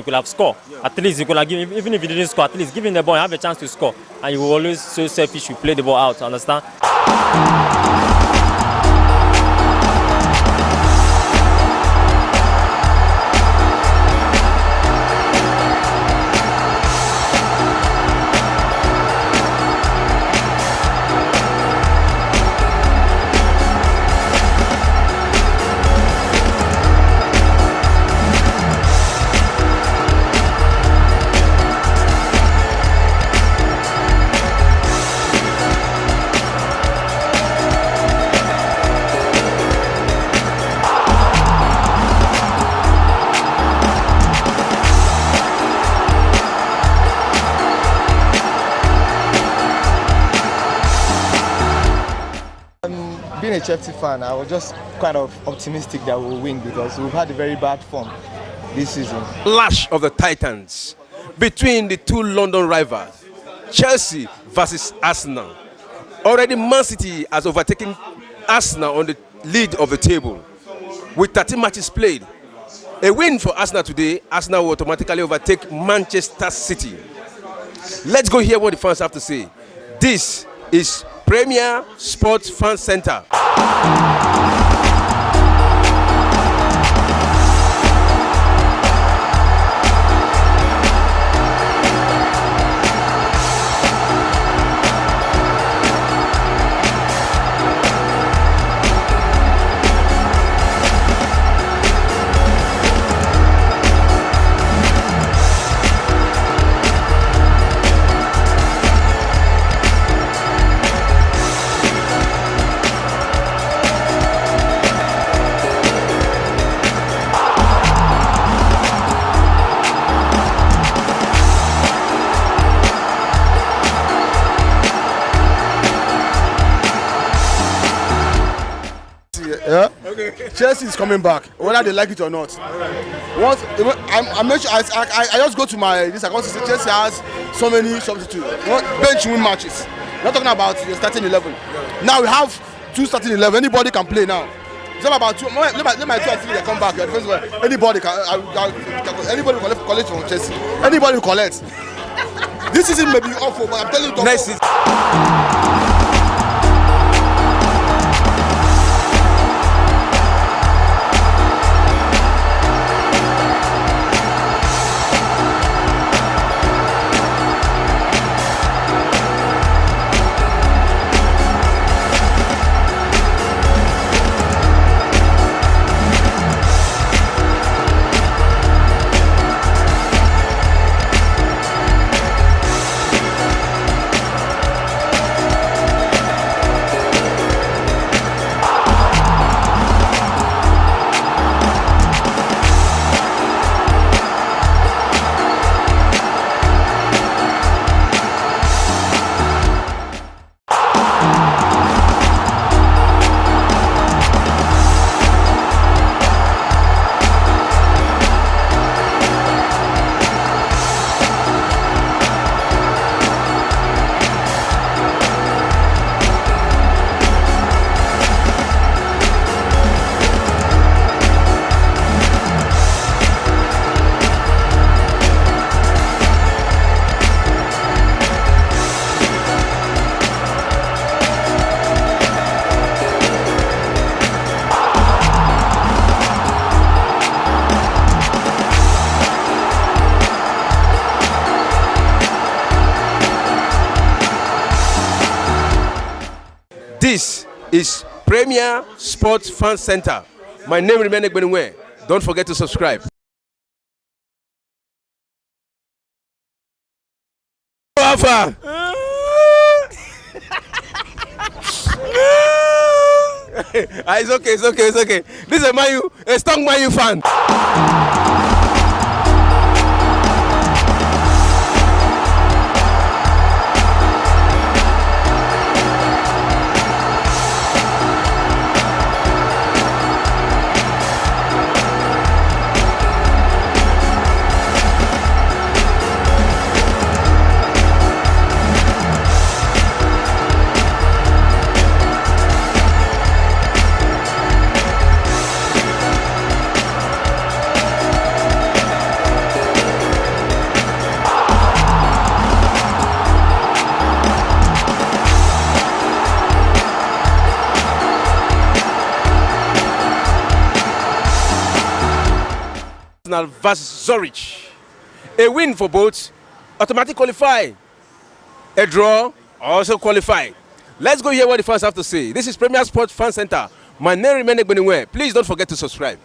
You could have scored. At least you could have given, even if you didn't score, at least give him the ball and have a chance to score. And you will always so selfish, you play the ball out, understand? Being a Chelsea fan, I was just kind of optimistic that we'll win because we've had a very bad form this season. Clash of the Titans between the two London rivals, Chelsea versus Arsenal. Already Man City has overtaken Arsenal on the lead of the table with 13 matches played. A win for Arsenal today, Arsenal will automatically overtake Manchester City. Let's go hear what the fans have to say. This is Premier Sports Fan Center. Yeah. Okay. Chelsea is coming back, whether they like it or not. Once I just go to my this account. Chelsea has so many substitutes. Bench win matches. We're not talking about the starting 11. Now we have two starting 11. Anybody can play now. It's not about two. Let my two actually come back. Anybody can. Anybody will collect from Chelsea. Anybody will collect. This season may be awful, but I'm telling you. Next season. This is Premier Sports Fan Center. My name is Emirate. Don't forget to subscribe. Alpha. It's okay. This is a strong Man U fan. Arsenal versus Zurich. A win for both, automatic qualify. A draw, also qualify. Let's go hear what the fans have to say. This is Premier Sports Fan Center. My name remains Beningwe. Please don't forget to subscribe.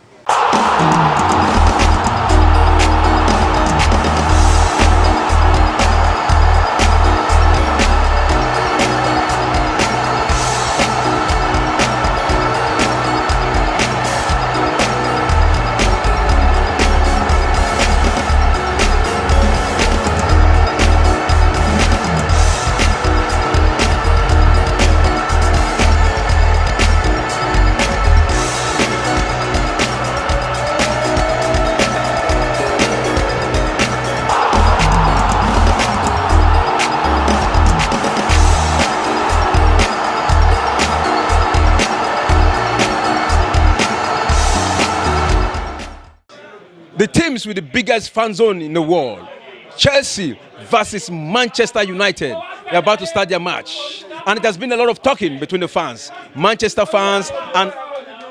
The teams with the biggest fan zone in the world, Chelsea versus Manchester United, they're about to start their match. And it has been a lot of talking between the fans, Manchester fans and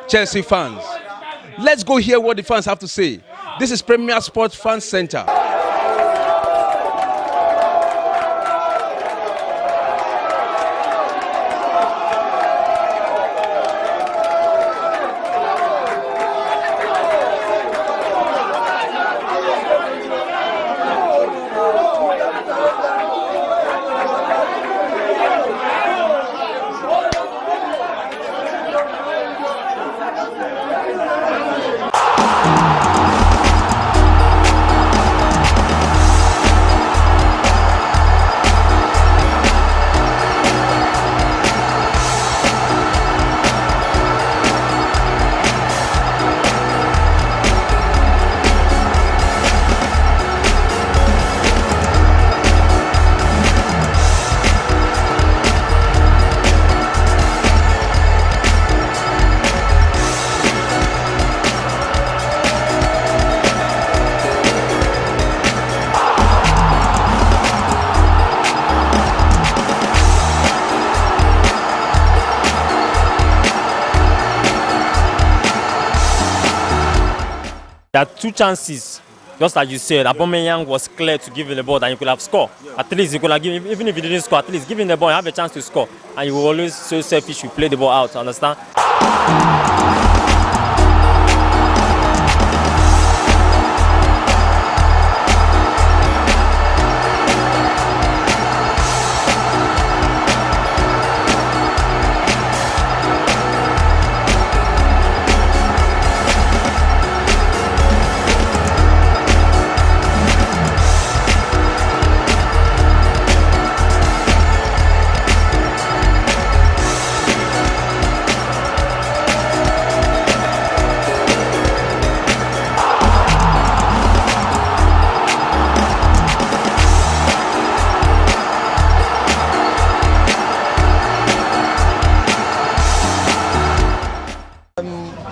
Chelsea fans. Let's go hear what the fans have to say. This is Premier Sports Fan Center. There are two chances, just like you said. Aubameyang was clear to give him the ball that you could have scored. At least you could have given, even if you didn't score, at least give him the ball and have a chance to score. And you will always so selfish, you play the ball out, understand?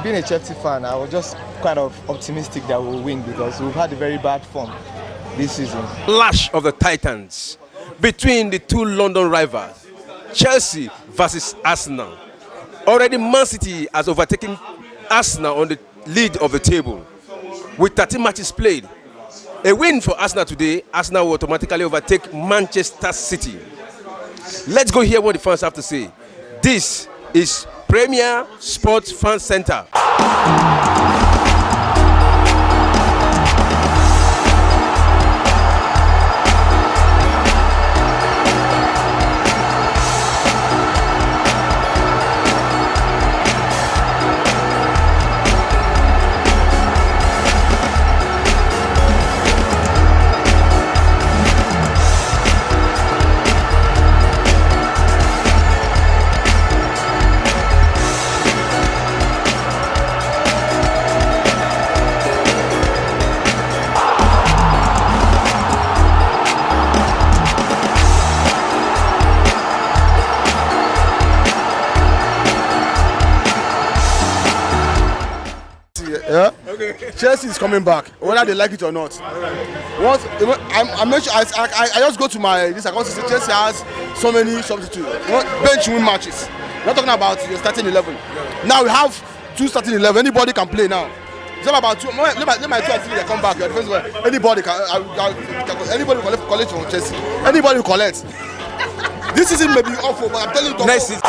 Being a Chelsea fan, I was just kind of optimistic that we'll win because we've had a very bad form this season. Clash of the Titans between the two London rivals, Chelsea versus Arsenal. Already Man City has overtaken Arsenal on the lead of the table with 13 matches played. A win for Arsenal today, Arsenal will automatically overtake Manchester City. Let's go hear what the fans have to say. This is Premier Sports Fan Center. Yeah. Okay. Chelsea is coming back, whether they like it or not. Once I just go to my this account. Chelsea has so many substitutes. Bench win matches. We're not talking about your starting 11. Now we have two starting 11. Anybody can play now. It's not about two. Let my two until they come back. Anybody can anybody collect from Chelsea. Anybody will collect. This season may be awful, but I'm telling you. Next season.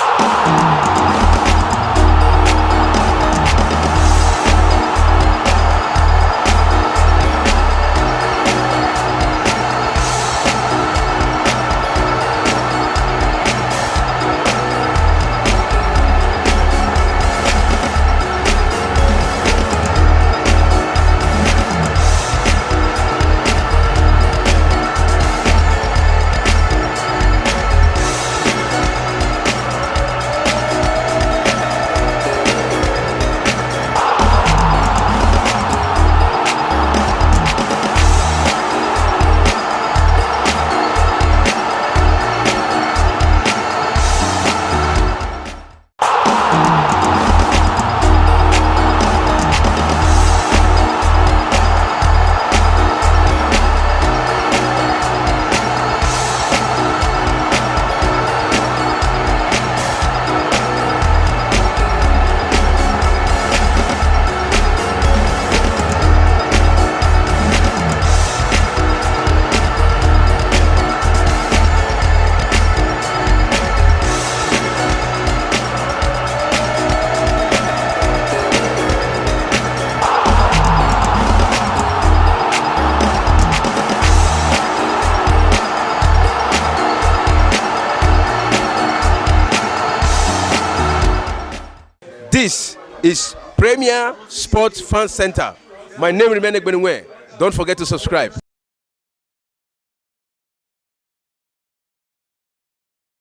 This is Premier Sports Fan Center. My name is Emirate Benue. Don't forget to subscribe.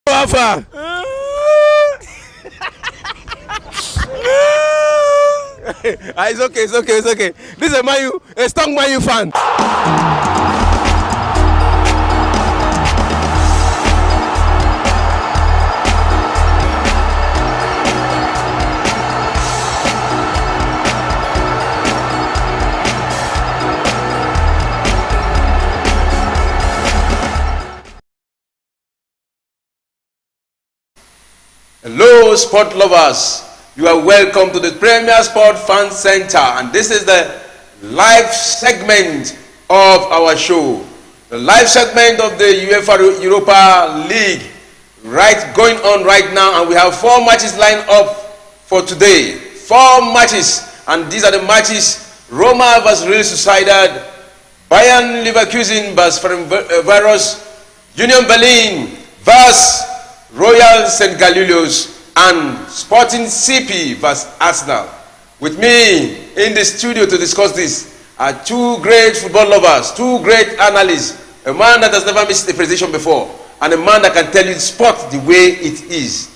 Alpha. It's okay. This is a strong Man U fan. Hello, sport lovers. You are welcome to the Premier Sport Fan Center, and this is the live segment of our show. The live segment of the UEFA Europa League going on right now, and we have 4 matches lined up for today. 4 matches, and these are the matches: Roma vs Real Sociedad, Bayern Leverkusen vs Ferencváros, Union Berlin vs Royal St. Galilios, and Sporting CP vs Arsenal. With me in the studio to discuss this are 2 great football lovers, 2 great analysts, a man that has never missed a presentation before, and a man that can tell you sport the way it is.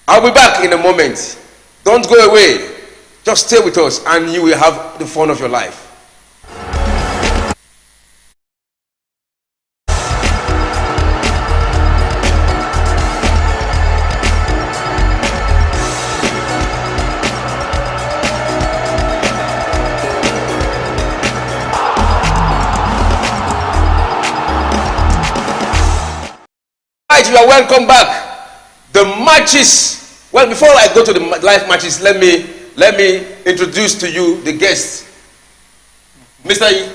I'll be back in a moment. Don't go away. Just stay with us and you will have the fun of your life. You are welcome back. The matches. Well, before I go to the live matches, let me introduce to you the guests. Mr.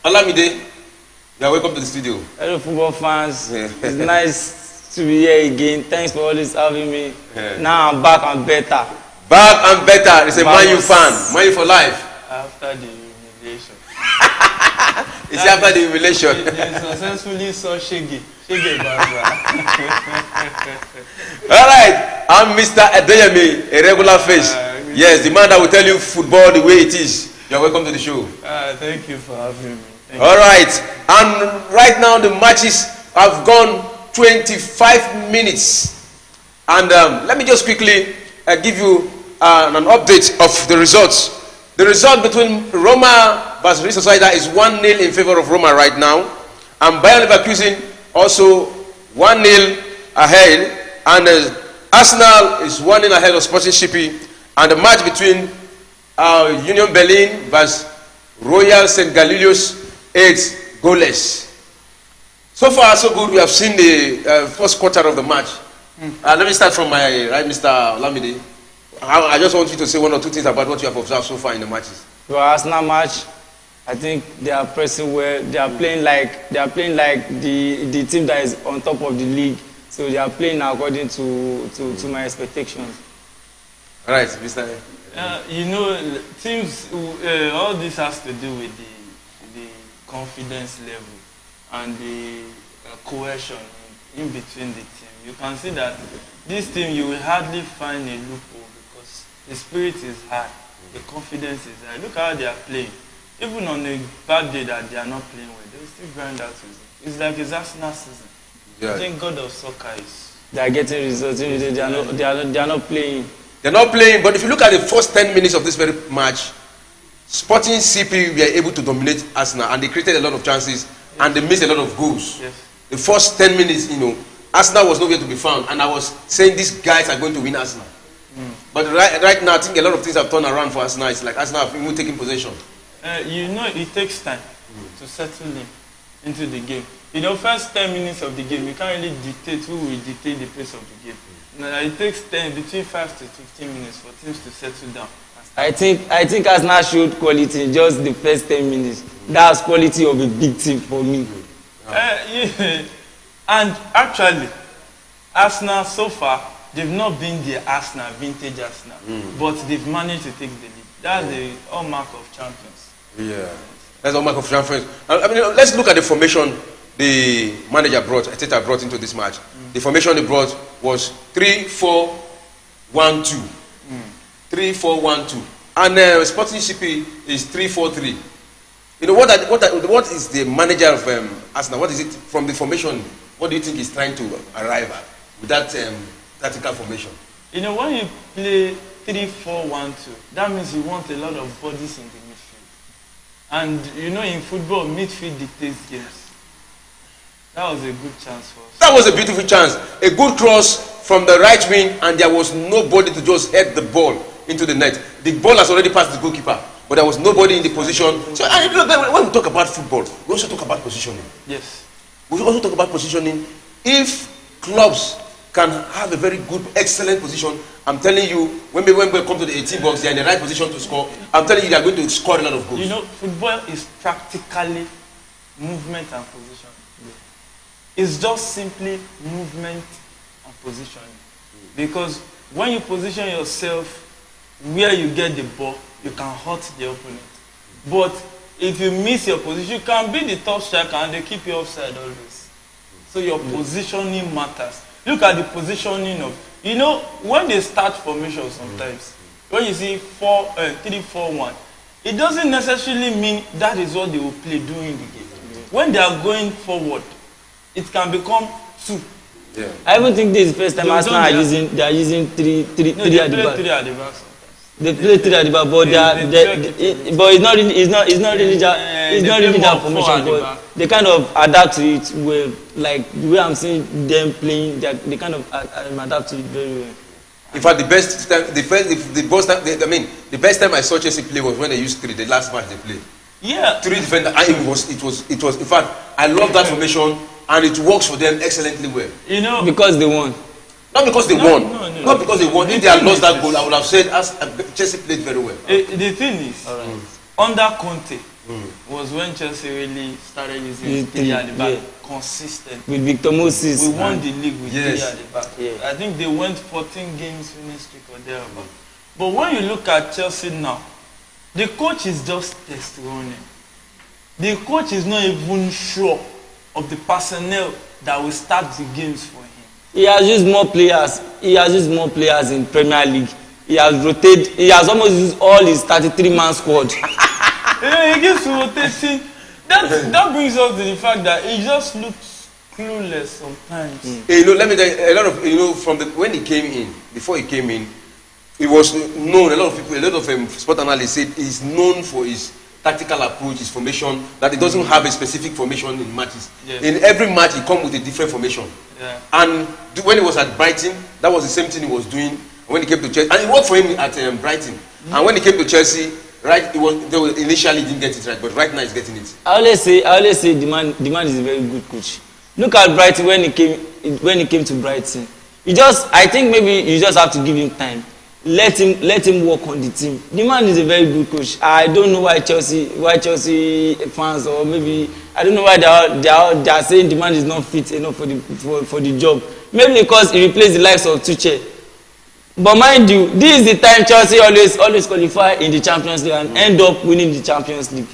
Olamide, you are welcome to the studio. Hello, football fans. It's nice to be here again. Thanks for always having me. Yeah. Now I'm back and better. Back and better. It's a Man U fan. Man U for life. After the humiliation. It's after the humiliation. They successfully saw Shege. All right, I'm Mr. Adeyemi, a regular face. Yes, the man that will tell you football the way it is. You're welcome to the show. Thank you for having me. All right, and right now the matches have gone 25 minutes. And let me just quickly give you an update of the results. The result between Roma vs Real Sociedad is 1-0 in favor of Roma right now. And Bayern Leverkusen also 1-0 ahead, and Arsenal is 1-0 ahead of Sporting CP, and the match between Union Berlin vs Royal St. Galilios is goalless. So far so good. We have seen the first quarter of the match. Let me start from my right, Mr. Olamide. I just want you to say 1 or 2 things about what you have observed so far in the matches. For Arsenal match, I think they are pressing well. They are playing like the team that is on top of the league. So they are playing according to my expectations. All right, Mr. Teams. All this has to do with the confidence level and the cohesion in between the team. You can see that this team, you will hardly find a loophole because the spirit is high, the confidence is high. Look how they are playing. Even on a bad day that they are not playing well, they will still grind out season. It's like it's Arsenal season. Yeah. I think God of soccer is. They are getting results. They are not playing. They're not playing, but if you look at the first 10 minutes of this very match, Sporting CP were able to dominate Arsenal and they created a lot of chances and they missed a lot of goals. Yes. The first 10 minutes, Arsenal was nowhere to be found, and I was saying these guys are going to win Arsenal. But right now, I think a lot of things have turned around for Arsenal. It's like Arsenal have even taken possession. It takes time to settle into the game. First 10 minutes of the game, you can't really dictate who will dictate the pace of the game. Now, it takes between 5 to 15 minutes for teams to settle down. I think Arsenal showed quality in just the first 10 minutes. That's quality of a big team for me. And actually, Arsenal so far, they've not been the Arsenal, vintage Arsenal, but they've managed to take the lead. That's the hallmark of champions. Yeah, that's the hallmark of champions. I mean, let's look at the formation the manager Arteta brought into this match. The formation he brought was 3-4-1-2. 3-4-1-2. And Sporting CP is 3-4-3. What is the manager of Arsenal? What is it from the formation? What do you think he's trying to arrive at with that tactical formation? When you play 3-4-1-2, that means you want a lot of bodies in the midfield. And in football, midfield dictates games. That was a good chance for us. That was a beautiful chance. A good cross from the right wing, and there was nobody to just head the ball into the net. The ball has already passed the goalkeeper, but there was nobody in the position. So when we talk about football, we also talk about positioning. Yes. We also talk about positioning. If clubs can have a very good, excellent position, I'm telling you, when we come to the 18 box, they're in the right position to score. I'm telling you, they're going to score a lot of goals. Football is practically movement and position. It's just simply movement and positioning. Because when you position yourself where you get the ball, you can hurt the opponent. But if you miss your position, you can be the top striker and they keep you offside always. So your positioning matters. Look at the positioning of, when they start formation sometimes, when you see 3-4-1, it doesn't necessarily mean that is what they will play during the game. When they are going forward, it can become 2. Yeah. I even think this is the first time Arsenal are using three at the back. 3 at the back. They play 3 at the back, but but it's not really that formation. But they kind of adapt to it well. Like the way I'm seeing them playing, they kind of adapt to it very well. In fact, the best time I saw Chelsea play was when they used 3. The last match they played. Yeah. 3 defenders. It was. In fact, I love that formation. And it works for them excellently well. Because they won. Not because they won. Not because they won. If they had lost that goal, I would have said Chelsea played very well. The thing is, under Conte was when Chelsea really started using 3 at the back consistently. With Victor Moses. We won the league with 3 at the back. Yeah. I think they went 14 games winning streak or thereabout. But when you look at Chelsea now, the coach is just test running. The coach is not even sure of the personnel that will start the games for him. He has used more players. In Premier League. He has almost used all his 33-man squad. He gets to rotating. That brings us to the fact that he just looks clueless sometimes. Let me tell you, a lot of when he came in, before he came in, he was known. A lot of sport analysts said he's known for his tactical approach, his formation, that he doesn't have a specific formation in matches. Yes. In every match, he comes with a different formation. Yeah. And when he was at Brighton, that was the same thing he was doing. When he came to Chelsea, and it worked for him at Brighton. And when he came to Chelsea, initially he didn't get it right, but right now he's getting it. I always say the man is a very good coach. Look at Brighton when he came to Brighton. I think maybe you just have to give him time. let him work on the team. The man is a very good coach. I don't know why Chelsea fans, or maybe I don't know why they are saying the man is not fit enough for the job. Maybe because he replaced the likes of Tuchel. But mind you, this is the time Chelsea always qualify in the Champions League and end up winning the Champions League.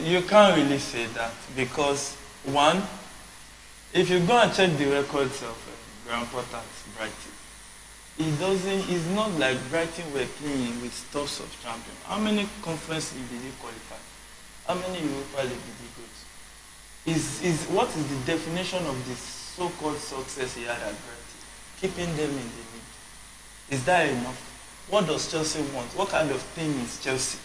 You can't really say that because one, if you go and check the records of Graham Potter's Brighton, it's not like Brighton were playing with stuffs of champions. How many conference league did he qualify? How many Europa league did he go to? What is the definition of this so-called success he had at Brighton? Keeping them in the league. Is that enough? What does Chelsea want? What kind of team is Chelsea?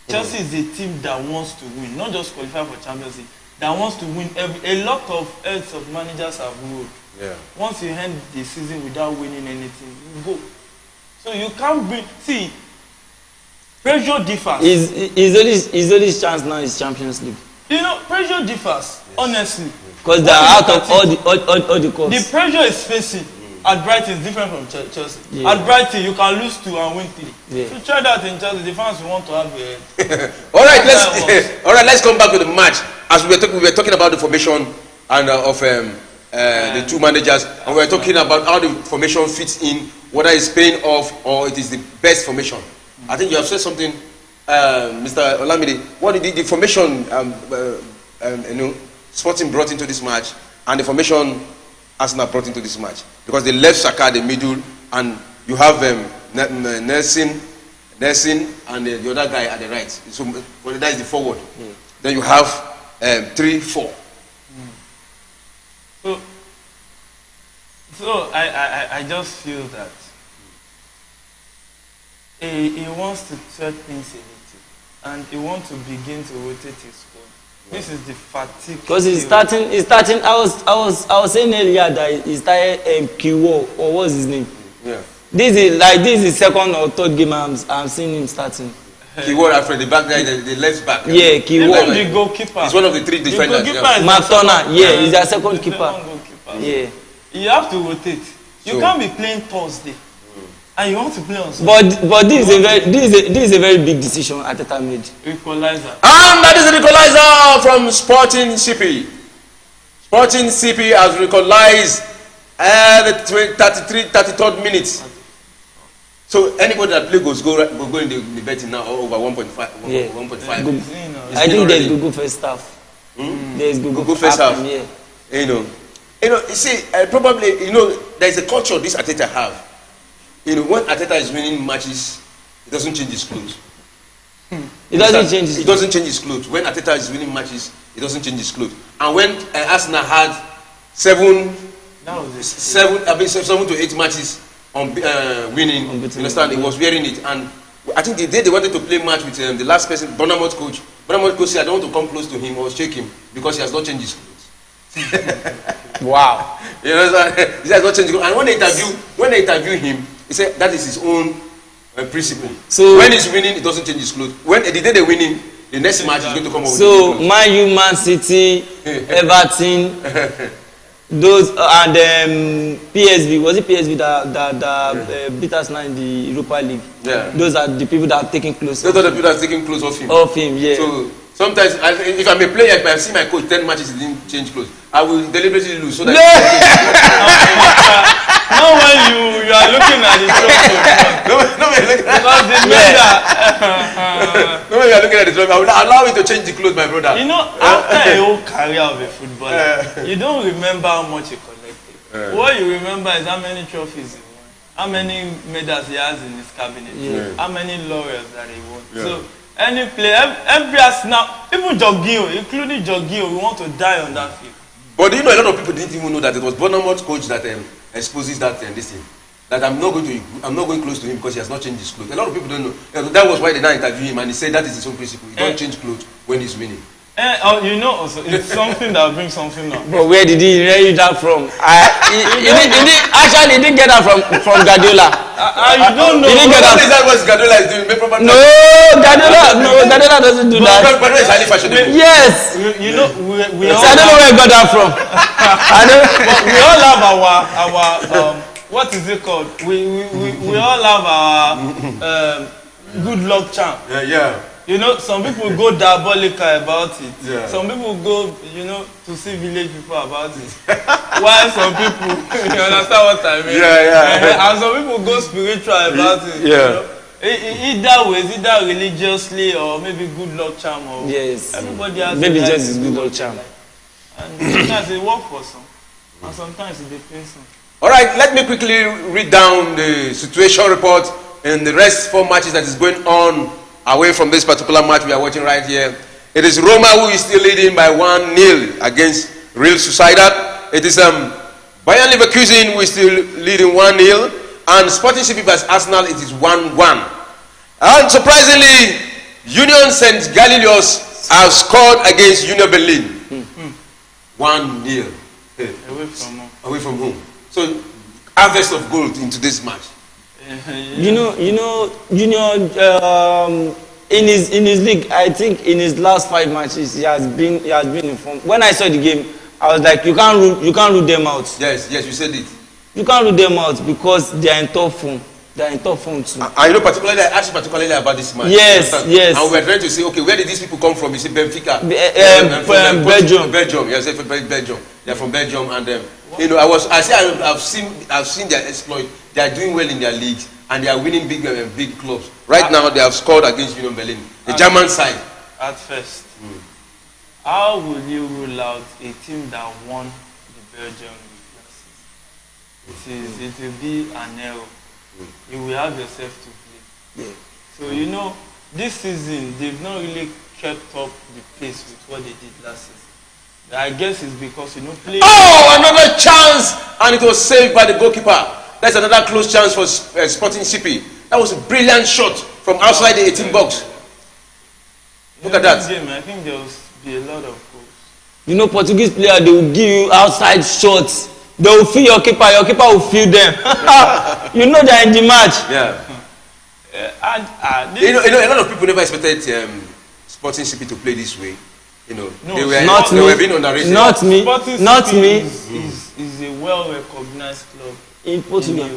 Chelsea is a team that wants to win, not just qualify for Champions League, that wants to win. A lot of heads of managers have ruled. Yeah. Once you end the season without winning anything, you go. So you can't bring. See, pressure differs. His only chance now is Champions League. You know, pressure differs, honestly. Because they are out of all the courts. The pressure is facing at Brighton is different from Chelsea. Yeah. At Brighton, you can lose 2 and win 3. Yeah. So try that in Chelsea. The fans will want to have a all right, let's come back to the match. As we were talking about the formation and of the two managers, and we were talking about how the formation fits in, whether it's paying off or it is the best formation. I think you have said something, Mr. Olamide. What did the formation Sporting brought into this match, and the formation Arsenal brought into this match, because they left Saka at the middle, and you have Nelson, and the other guy at the right. So that is the forward. Then you have 3-4. So I just feel that he wants to thread things a little, and he wants to begin to rotate his squad. This is the fatigue. Because he's starting. I was saying earlier that he started Kiwo, or what's his name? Yeah. This is the second or third game I'm seeing him starting. Kiwo after the back guy, the left back. Yeah, Kiwo. The goalkeeper. He's one of the 3 defenders. McDonough. Yeah, he's their second keeper. Yeah. You have to rotate. You can't be playing Thursday. And you want to play on Sunday. But this is a very big decision Arteta made. Equalizer. And that is an equalizer from Sporting CP. Sporting CP has equalized the 33rd minute. So anybody that play goes go in the betting now over 1.5. Yeah. 1.5. I think there's Google first half. There's Google first half. Yeah. You see, probably there's a culture this Arteta have. When Arteta is winning matches, he doesn't change his clothes. He doesn't change his clothes. When Arteta is winning matches, he doesn't change his clothes. And when Arsenal had 7 to 8 matches on winning, you understand, he was wearing it. And I think the day they wanted to play match with the last person, Bournemouth coach said, I don't want to come close to him or shake him because he has not changed his clothes. Wow. You understand? He has not changed his clothes. And when they interview him, he said that is his own principle. So when he's winning, he doesn't change his clothes. When the day they're winning, the next match is going to come over. So Man U, Man City, Everton, those and PSV. Was it PSV that beat us now in the Europa League? Yeah. Those are the people that are taking clothes. Those are the people that are taking clothes off him. Off him, yeah. So sometimes, if I'm a player, if I see my coach 10 matches, he didn't change clothes, I will deliberately lose so that. Now when you are looking at the trophy, when you are looking at the trophy, I will allow you to change the clothes, my brother. After a whole career of a footballer, you don't remember how much you collected. What you remember is how many trophies he won, how many medals he has in his cabinet, how many laurels that he won. So any player, every Arsenal, even Jorginho, including Jorginho, we want to die on that field. But a lot of people didn't even know that it was Bournemouth coach that exposes that this thing. That I'm not going close to him because he has not changed his clothes. A lot of people don't know. That was why they didn't interview him, and he said that is his own principle. He don't change clothes when he's winning. Also, it's something that brings something up. But where did he read that from? He didn't get that from Guardiola. You don't know. He didn't get that. Is that what Guardiola is doing? Guardiola doesn't do that. Guardiola is highly fashionable. Yes. We all. I don't know where he got that from. We all have our what is it called? We all have our good luck charm. Yeah. You know, some people go diabolical about it. Yeah. Some people go, you know, to see village people about it. While some people, you understand what I mean? Yeah. And some people go spiritual about it. Yeah. You know? Either ways, either religiously or maybe good luck charm. Or yes. Everybody has maybe just his good luck charm. And sometimes it works for some, and sometimes it depends on. All right, let me quickly read down the situation report and the rest 4 matches that is going on away from this particular match we are watching right here. It is Roma who is still leading by 1-0 against Real Sociedad. It is Bayern Leverkusen who is still leading 1-0, and Sporting CP vs Arsenal, it is 1-1. And surprisingly, Union St. Galilios have scored against Union Berlin. 1-0. Away from home. So, harvest of gold into this match. You know, Union in his league, I think in his last 5 matches, he has been in form. When I saw the game, I was like, you can't rule them out. Yes, you said it. You can't rule them out because they are in top form. They are in top form too. I know particularly, I asked particularly about this match. Yes. And we were trying to say, okay, where did these people come from? You say Benfica. From Belgium. Belgium. Yes, from Belgium. They're from Belgium, and you know, I've seen their exploit. They are doing well in their leagues, and they are winning big clubs. Right now, they have scored against Union Berlin, the German side. At first, how will you rule out a team that won the Belgium classes? It will be an error. You will have yourself to play. So you know, this season they've not really kept up the pace with what they did last season. I guess it's because, you know, play. Oh, another chance, and it was saved by the goalkeeper. That's another close chance for Sporting CP. That was a brilliant shot from outside the 18 box. Look at that. Game, I think there will be a lot of goals. You know, Portuguese player, they will give you outside shots. They will feel your keeper will feel them. You know they're in the match. Yeah. You know, a lot of people never expected Sporting CP to play this way. You know, they were being underrated. Not me. Is a well-recognized club in Portugal.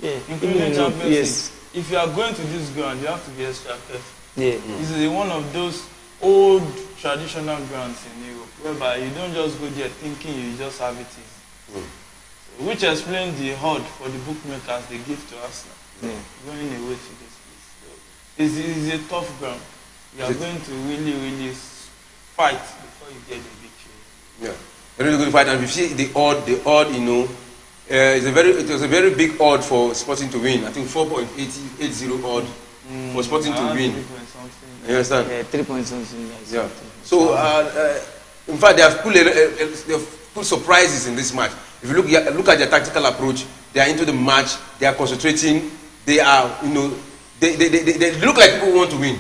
Including Champions League. If you are going to this ground, you have to be extra careful. This is one of those old traditional grounds in Europe, whereby you don't just go there thinking you just have it easy. Which explains the hoard for the bookmakers they give to Arsenal. Going away to this place. So it's a tough ground. You are going to really fight before you get the victory. Really good fight, and if you see the odd, you know, it was a very big odd for Sporting to win. I think 4.80 odd for Sporting to win. You understand? 3 point something. Yeah. So in fact, they have put surprises in this match. If you look at their tactical approach, they are into the match. They are concentrating. They are, you know, they look like people who want to win.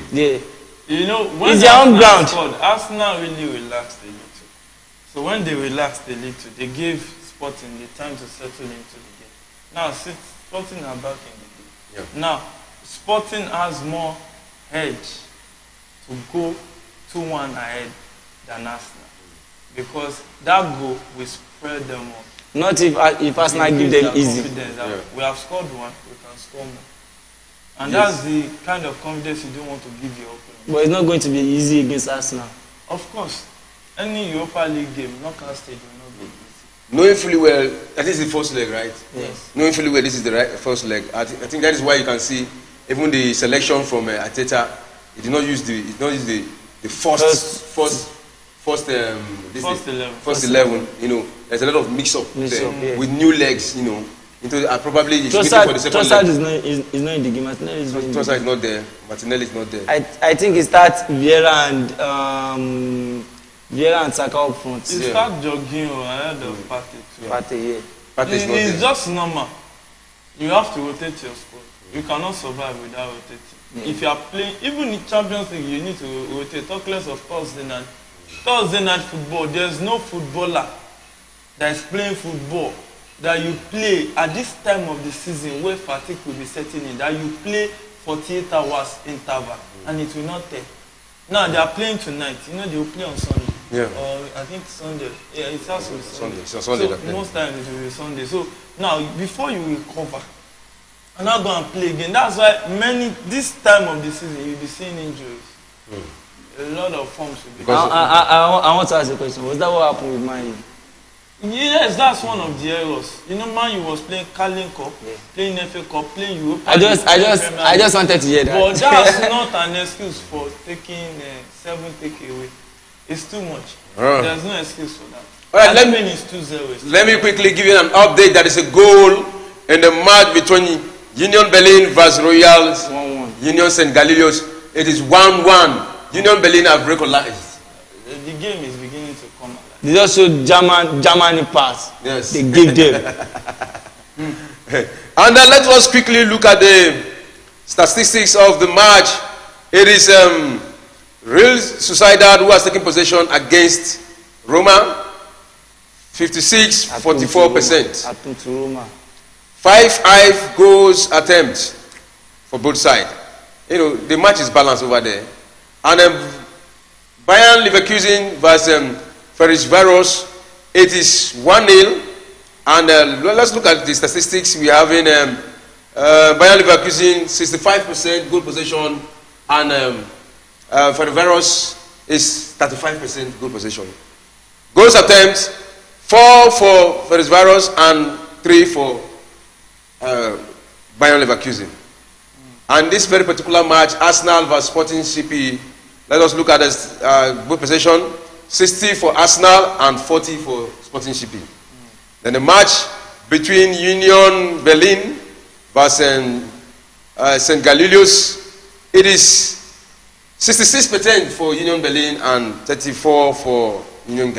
You know, when it's their own ground. Arsenal really relaxed a little. So when they relaxed a little, they gave Sporting the time to settle into the game. Now, Sporting are back in the game. Now, Sporting has more edge to go 2-1 ahead than Arsenal, because that goal will spread them up. Not if Arsenal give them easy. We have scored one, we can score more. And that's the kind of confidence you don't want to give your opponent. But it's not going to be easy against Arsenal. Of course. Any Europa League game, knockout stage will not be easy. Knowing fully well, that is the first leg, right? Yes. Knowing fully well, this is the first leg. I think that is why you can see even the selection from Arteta. He did not use the first 11. You know, there's a lot of mix-up there with new legs. You know, probably he's waiting for the second leg. Trossard is not in the game. Trossard is not there. Martinelli is not there. I think it starts Vieira and Saka up front. He starts Jorginho ahead of Partey too. Partey is not there. It's just normal. You have to rotate your squad. You cannot survive without rotating. If you are playing, even in Champions League, you need to rotate. Talk less of Thursday night football. There's no footballer that is playing football that you play at this time of the season where fatigue will be setting in, that you play 48 hours interval and it will not take. Now they are playing tonight. You know they will play on Sunday. Yeah. Or I think Sunday. Yeah, it has to be Sunday. Sunday. So Sunday. So most times it will be Sunday. So now before you recover, and now go and play again. That's why this time of the season you'll be seeing injuries. A lot of forms will be. I want to ask a question. Was that what happened with Man U? Yes, that's one of the errors. You know, Man U was playing Carling Cup, playing FA Cup, playing Europa. I just wanted to hear that. But that's not an excuse for taking 7 takeaway. It's too much. There's no excuse for that. All right, let me quickly give you an update. That is a goal in the match between Union Berlin versus Royals. 1-1. Union St. Galilios. It is 1-1. Union Berlin have recognized. The game is beginning to come alive. They just showed Germany pass. Yes. They gave them. And then let us quickly look at the statistics of the match. It is Real Sociedad who has taken possession against Roma. 56-44%. Happened to Roma. 5 goals attempt for both sides. You know, the match is balanced over there. And Bayern Leverkusen versus Ferencváros, it is 1-0. And let's look at the statistics. We have in Bayern Leverkusen 65% goal possession, and Ferencváros is 35% goal possession. Goals attempts 4 for Ferencváros and 3 for Bayern Leverkusen. And this very particular match, Arsenal versus Sporting CP, let us look at this goal possession: 60 for Arsenal and 40 for Sporting CP. Then the match between Union Berlin versus St. Galilios, it is 66% for Union Berlin and 34 for Union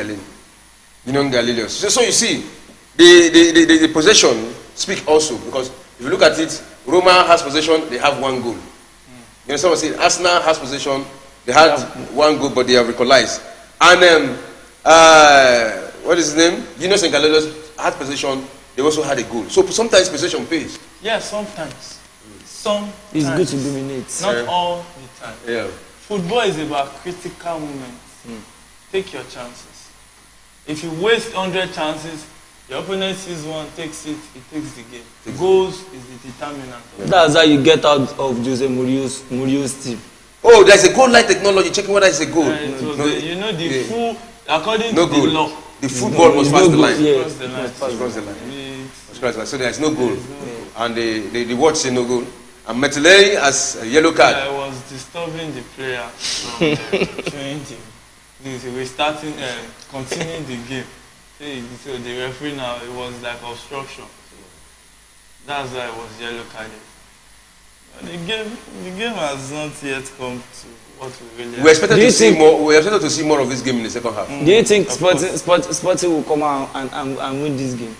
Galilios. So you see, the possession speak also, because if you look at it, Roma has possession, they have 1 goal. You know, someone said Arsenal has possession, they had 1 goal, but they have equalized. And what is his name? Union St. Galilios had possession, they also had a goal. So sometimes possession pays. Yeah, sometimes. It's good to dominate. Not all the time. Yeah. Football is about critical moments. Take your chances. If you waste 100 chances, your opponent sees one, takes it, he takes the game. Goals is the determinant. That's how you get out of Jose Mourinho's team. Oh, there's a goal line technology, checking whether it's a goal. Full, according to the law. The football must pass the line. Yeah. Cross the line. Cross the line. So there's no goal. And the watch say no goal. And Metelleri has a yellow card. I was disturbing the player from showing him. We're starting, continuing the game. So the referee now, it was like obstruction. That's why it was yellow carded. The game has not yet come to what we really. We expected to see more. We expected to see more of this game in the second half. Do you think Sporting will come out and win this game?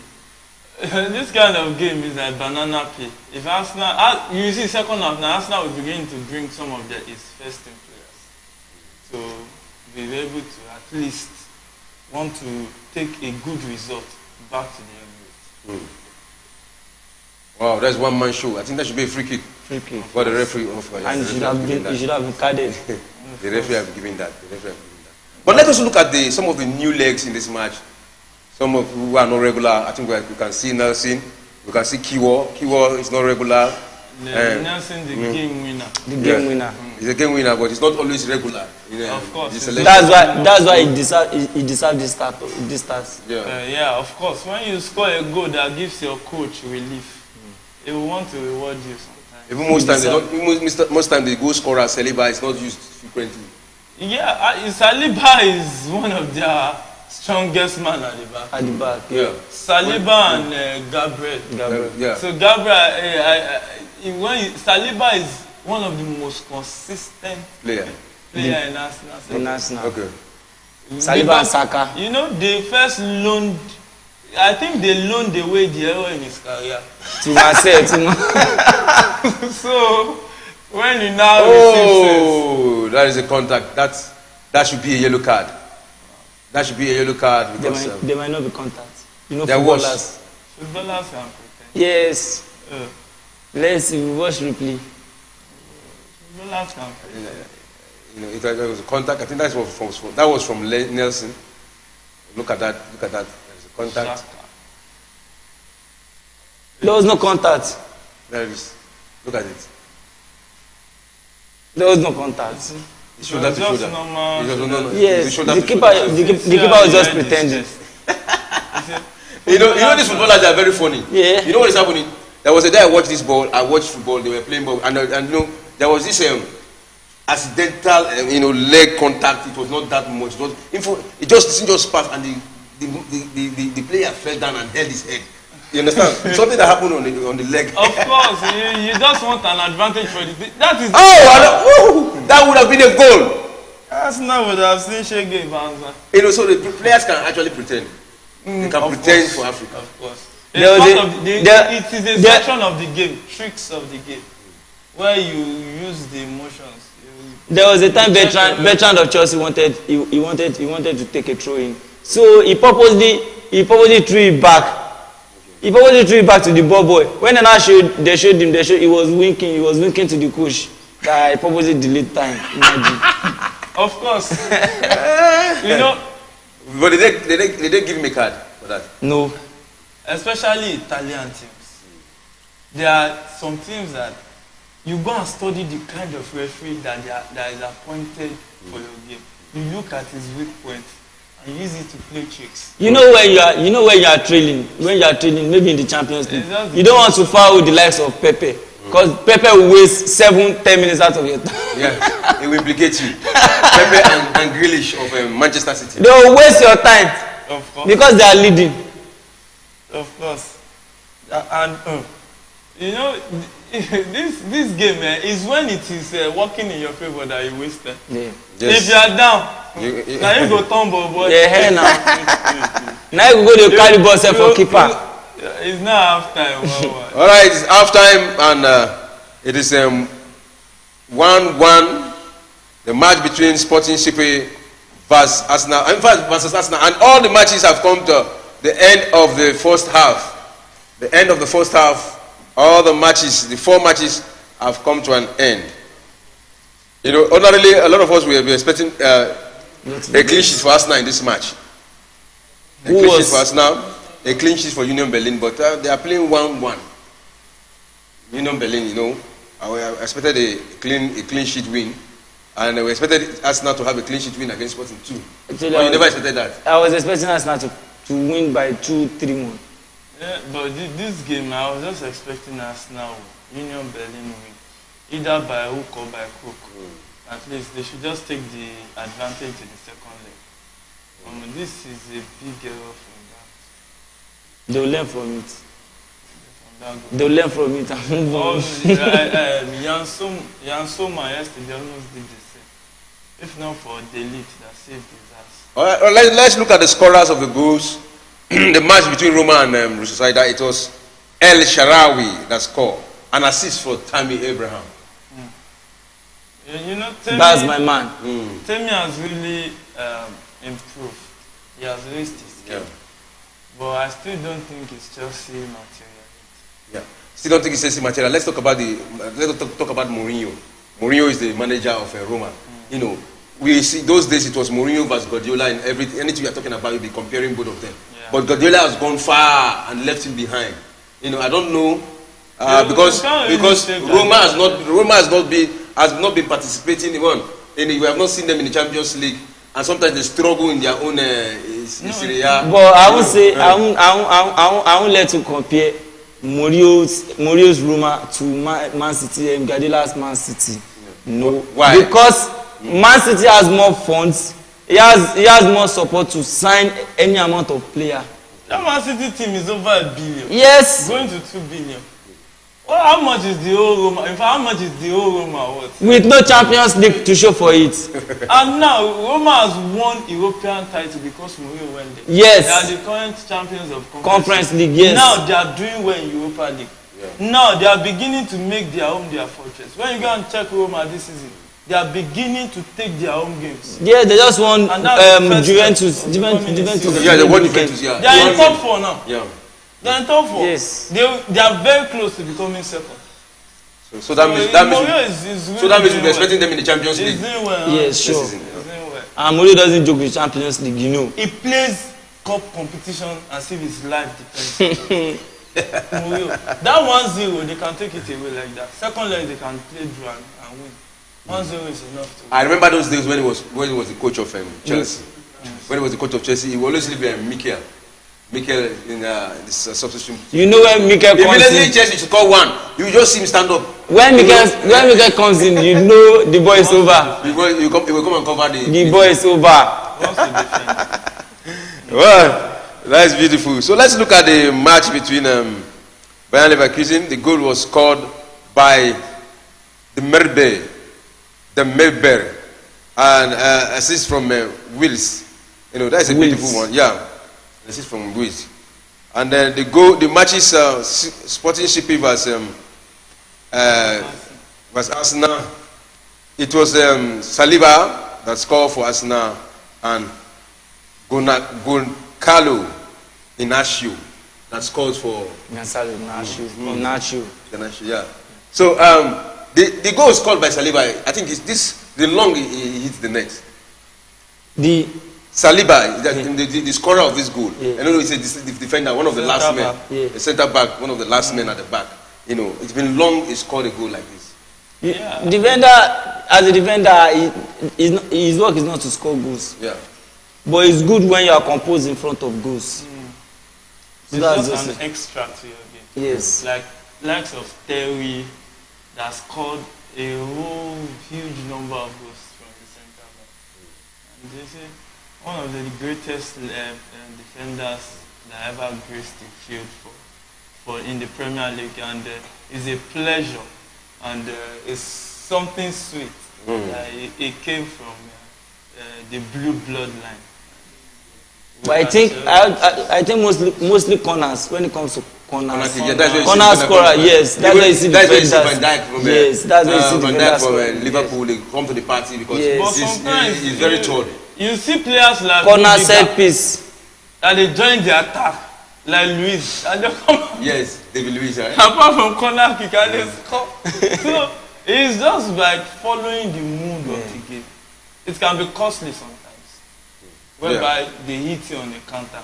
This kind of game is like banana peel. If Arsenal, you see second half now, Arsenal will begin to bring some of his first team players to be able to at least want to take a good result back to the Emirates. Wow, that's one man show. I think that should be a free kick. Free kick. For the referee. And you should have been carded. The referee have given that. But let us look at some of the new legs in this match. Some of who are not regular. I think we can see Nelson. We can see Kiwo. Kiwo is not regular. Nelson, the game winner. The game winner. He's a game winner, but he's not always regular. Of course. That's why he deserves this start. Yeah. Of course. When you score a goal that gives your coach relief, he will want to reward you sometimes. Even most times the goal scorer Saliba is not used frequently. Yeah, Saliba is one of their strongest man at the back. Yeah. Saliba and Gabriel. Yeah. So Gabriel, Saliba is one of the most consistent player in Arsenal. Okay. Saliba and Saka. You know, they first loaned. I think they loaned away the hero in his career. To myself. So when you now receive that is a contact. That should be a yellow card. That should be a yellow card because there might not be contact. You know, there footballers. Footballers can pretend. Yes. Let's see. Watch replay. Footballers can pretend. You know, it was a contact. I think that was from Nelson. Look at that. There's a contact. There was no contact. There is. Look at it. There was no contact. Shoulder to shoulder. Yes, the keeper was just pretending. you know these footballers are very funny. Yeah. You know what is happening? There was a day I watched this ball. I watched football. They were playing ball, and you know there was this accidental leg contact. It was not that much. It just passed, and the player fell down and held his head. You understand? Something that happened on the leg. Of course, you just want an advantage for the that is. That would have been a goal. Arsenal would have seen Shege Banza. You know, so the players can actually pretend. They can pretend for Africa. Of course. It is a section of the game, tricks of the game, where you use the emotions. There was a time Bertrand of Chelsea wanted to take a throw in, so he purposely threw it back. He purposely threw it back to the ball boy. When they showed him, he was winking. He was winking to the coach. That I purposely delayed time. Imagine. Of course. You know. But did they give him a card for that? No. Especially Italian teams. There are some teams that you go and study the kind of referee that is appointed for your game. You look at his weak points and use it to play tricks. You know where you are trailing. When you are trailing, maybe in the Champions League, you don't want to foul the likes of Pepe, because Pepe will waste 7-10 minutes out of your time. Yeah, it will implicate you. Pepe and Grealish of Manchester City. They will waste your time. Of course. Because they are leading. Of course. And you know, this game is when it is working in your favor that you waste time. Yeah. Yes. If you are down, now you go tumble, boy. Yeah, now. Now you go to carry ball for keeper. It's not half time. All right, it's half time, and it is 1-1. The match between Sporting CP versus Arsenal, and all the matches have come to the end of the first half. The end of the first half. All the matches, the 4 matches, have come to an end. You know, ordinarily, a lot of us will be expecting a clean sheet for Arsenal in this match. A clean sheet for Arsenal, a clean sheet for Union Berlin, but they are playing 1-1. Union Berlin, you know, I expected a clean sheet win, and we expected Arsenal to have a clean sheet win against Sporting too. But you never expected that. I was expecting Arsenal to win by 2-3-1. Yeah, but this game, I was just expecting Arsenal, Union Berlin win, either by hook or by crook. At least they should just take the advantage in the second leg. This is a big error from that. They'll learn from it. They'll learn from it and move on. Jan Soma yesterday almost did the same. If not for Delete that saved his ass. All right, let's look at the scorers of the goals. The match between Roma and Russaida, it was El Sharawi that scored. An assist for Tammy Abraham. You know, that's my man. Tammy has really improved. He has raised his skill. Yeah. But I still don't think it's Chelsea material. Yeah, still don't think it's Chelsea material. Let's talk about Mourinho. Mourinho is the manager of Roma. You know, we see those days it was Mourinho versus Guardiola, and anything we are talking about, you'll be comparing both of them. Yeah. But Guardiola has gone far and left him behind. You know, I don't know because Roma has not been participating in one. And we have not seen them in the Champions League, and sometimes they struggle in their own Serie A. But I would say I won't let you compare Mourinho's Roma to Man City and Guardiola's Man City. No, why? Because Man City has more funds. He has more support to sign any amount of player. That Man City team is over $1 billion. Yes. Going to $2 billion. Well, how much is the whole Roma? In fact, how much is the whole Roma worth? With no Champions League to show for it. And now Roma has won European title because Mourinho went there. Yes. They are the current champions of Conference League. Yes. Now they are doing well in Europa League. Yeah. Now they are beginning to make their home their fortress. When you go and check Roma this season, they are beginning to take their home games. Yeah, they just won Juventus. Yeah, they won Juventus. Yeah. They are in top 4 now. Yeah. They are in top 4. Yes. They are very close to becoming second. So that means that means we'll be well. expecting them in the Champions He's League. doing well. Yes, sure. He's doing well. And Mourinho doesn't joke with Champions League, you know. He plays cup competition as if his life depends on it. Mourinho. That 1-0, they can take it away like that. Second leg, they can play draw and win. 1-0 is enough to I remember those days when he was the coach of Chelsea. When he was the coach of Chelsea, he would always leave Mikel in this substitution. You know when Mikel comes Immediately in, Chelsea should score one. You just see him stand up. when Mikel comes in, you know the boy is over. He will come and cover The boy is over. wants to defend. Well, that's beautiful. So let's look at the match between Bayern Leverkusen. The goal was scored by the Melber, and assist from Wills. You know, that's a beautiful one. Yeah, assist from Wills. And then the matches Sporting CP was Arsenal. It was Saliba that scored for Arsenal and Goncalo Inacio that scores for Nacho. Inacio. Yeah. So the goal was scored by Saliba. I think the long he hits the net. The Saliba, the scorer of this goal. Yeah. I know he's the defender, one of the last men, the centre back, one of the last men at the back. You know, it's been long he scored a goal like this. Yeah. Defender, as a defender, his work is not to score goals. Yeah. But it's good when you are composed in front of goals. It's just an extra to your game. Yes. Like likes of Terry that scored a whole huge number of goals from the centre back. And they say one of the greatest defenders that ever graced the field for in the Premier League, and it's a pleasure and it's something sweet. It came from the blue bloodline. But I think mostly corners, when it comes to corners. Corner scorer, yes. That's where you see Van defenders. Dijk from Yes, that's where you see Van Dijk defenders. from Liverpool. They come to the party because Yes. he's very tall. You see players like Corner set piece. and they join the attack like Luis and they come. Yes, David Luiz. Right? Apart from corner kick and they score. So it's just like following the mood of the game. It can be costly sometimes, whereby they hit you on the counter,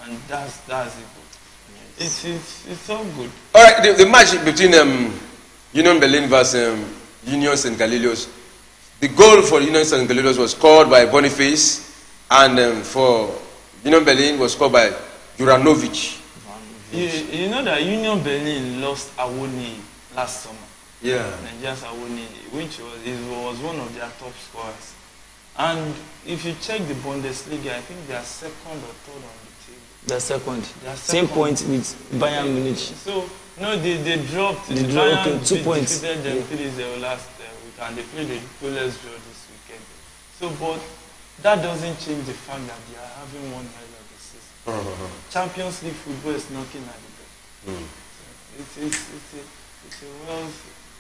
and that's it. It's all good. All right, the match between Union Berlin versus Union St. Galilios. The goal for Union St. Galilios was scored by Boniface, and for Union Berlin was scored by Juranovic. You know that Union Berlin lost Awoni last summer. Yeah. Nigeria's Awoni, which was one of their top scorers. And if you check the Bundesliga, I think they are second or third on the table. The second. Same point with Bayern Munich. So, no, they dropped. They dropped, okay, 2 points. Defeated them 3-0 last week, and they played the goalless draw this weekend. So, but that doesn't change the fact that they are having one hell of a season. Champions League football is knocking at the door. So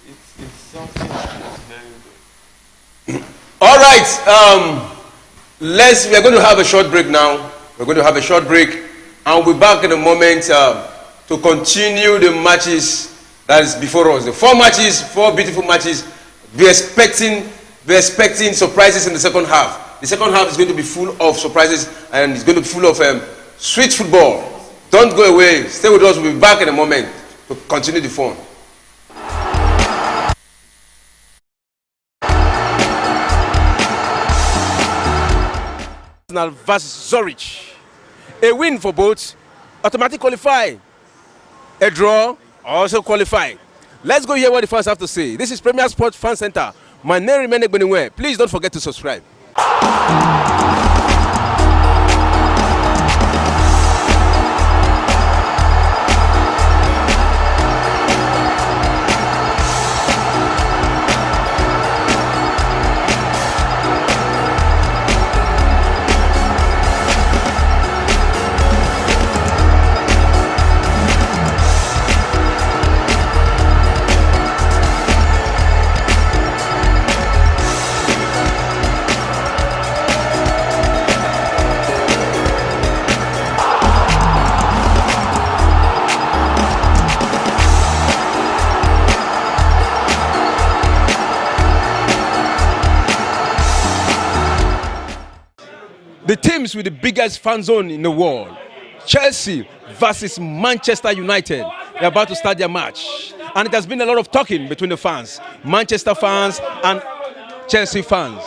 it's something that is very good. All right, we are going to have a short break now. We're going to have a short break, and we'll be back in a moment to continue the matches that is before us. The 4 beautiful matches. We're expecting surprises in the second half. The second half is going to be full of surprises, and it's going to be full of sweet football. Don't go away. Stay with us. We'll be back in a moment to continue the fun. Arsenal versus Zurich. A win for both, automatic qualify. A draw, also qualify. Let's go hear what the fans have to say. This is Premier Sports Fan Center. My name remains Beningwe. Please don't forget to subscribe. teams with the biggest fan zone in the world. Chelsea versus Manchester United. They're about to start their match. And it has been a lot of talking between the fans, Manchester fans and Chelsea fans.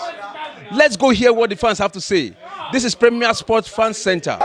Let's go hear what the fans have to say. This is Premier Sports Fan Center.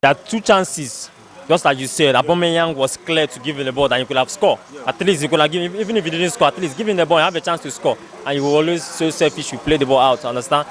There are two chances, just as you said. Aubameyang was clear to give him the ball that you could have scored. At least you could have given, even if you didn't score, at least give him the ball and have a chance to score. And you will always so selfish, you play the ball out, understand?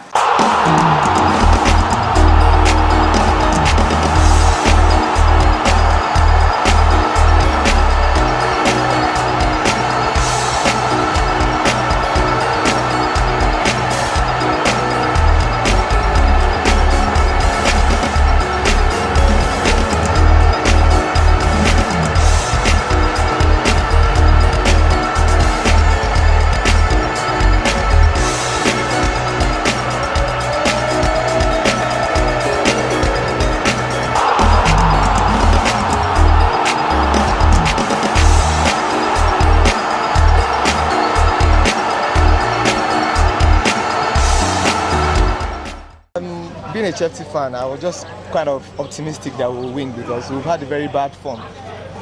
Being a Chelsea fan, I was just kind of optimistic that we'll win because we've had a very bad form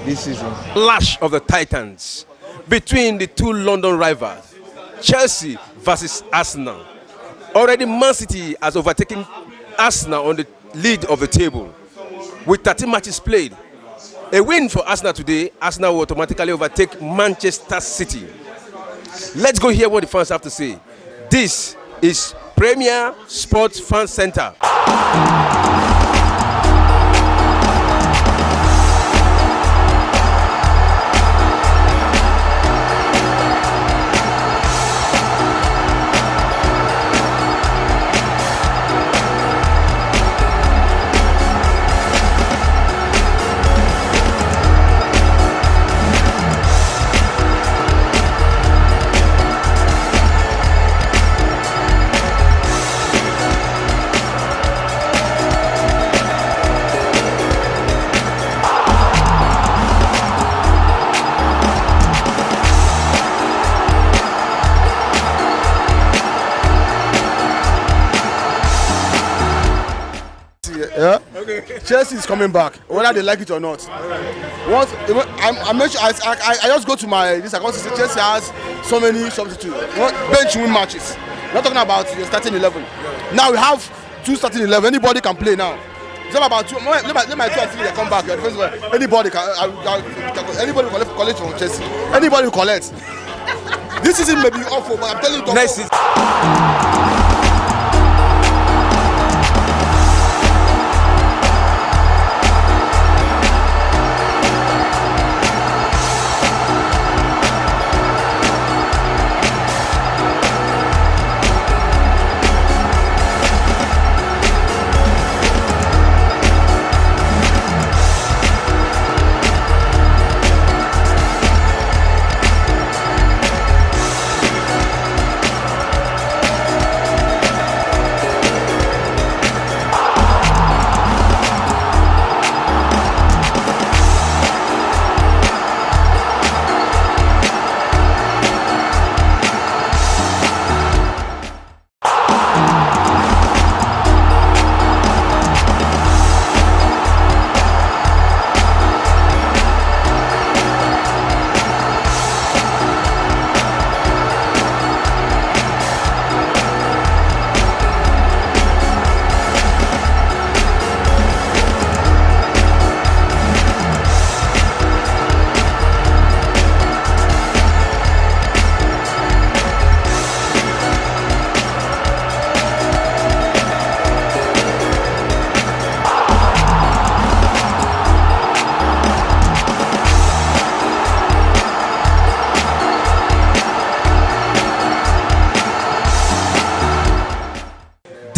this season. Clash of the Titans between the two London rivals, Chelsea versus Arsenal. Already Man City has overtaken Arsenal on the lead of the table with 13 matches played. A win for Arsenal today, Arsenal will automatically overtake Manchester City. Let's go hear what the fans have to say. This is Premier Sports Fan Center. Yeah. Okay. Chelsea is coming back, whether they like it or not. Once I mentioned, I just go to my this account to say Chelsea has so many substitutes, bench win matches. Not talking about the starting 11. Now we have two starting 11. Anybody can play now. It's not about two. Let my two and three come back. Anybody can. Anybody will collect from Chelsea. Anybody will collect. This season may be awful, but I'm telling you. Next season.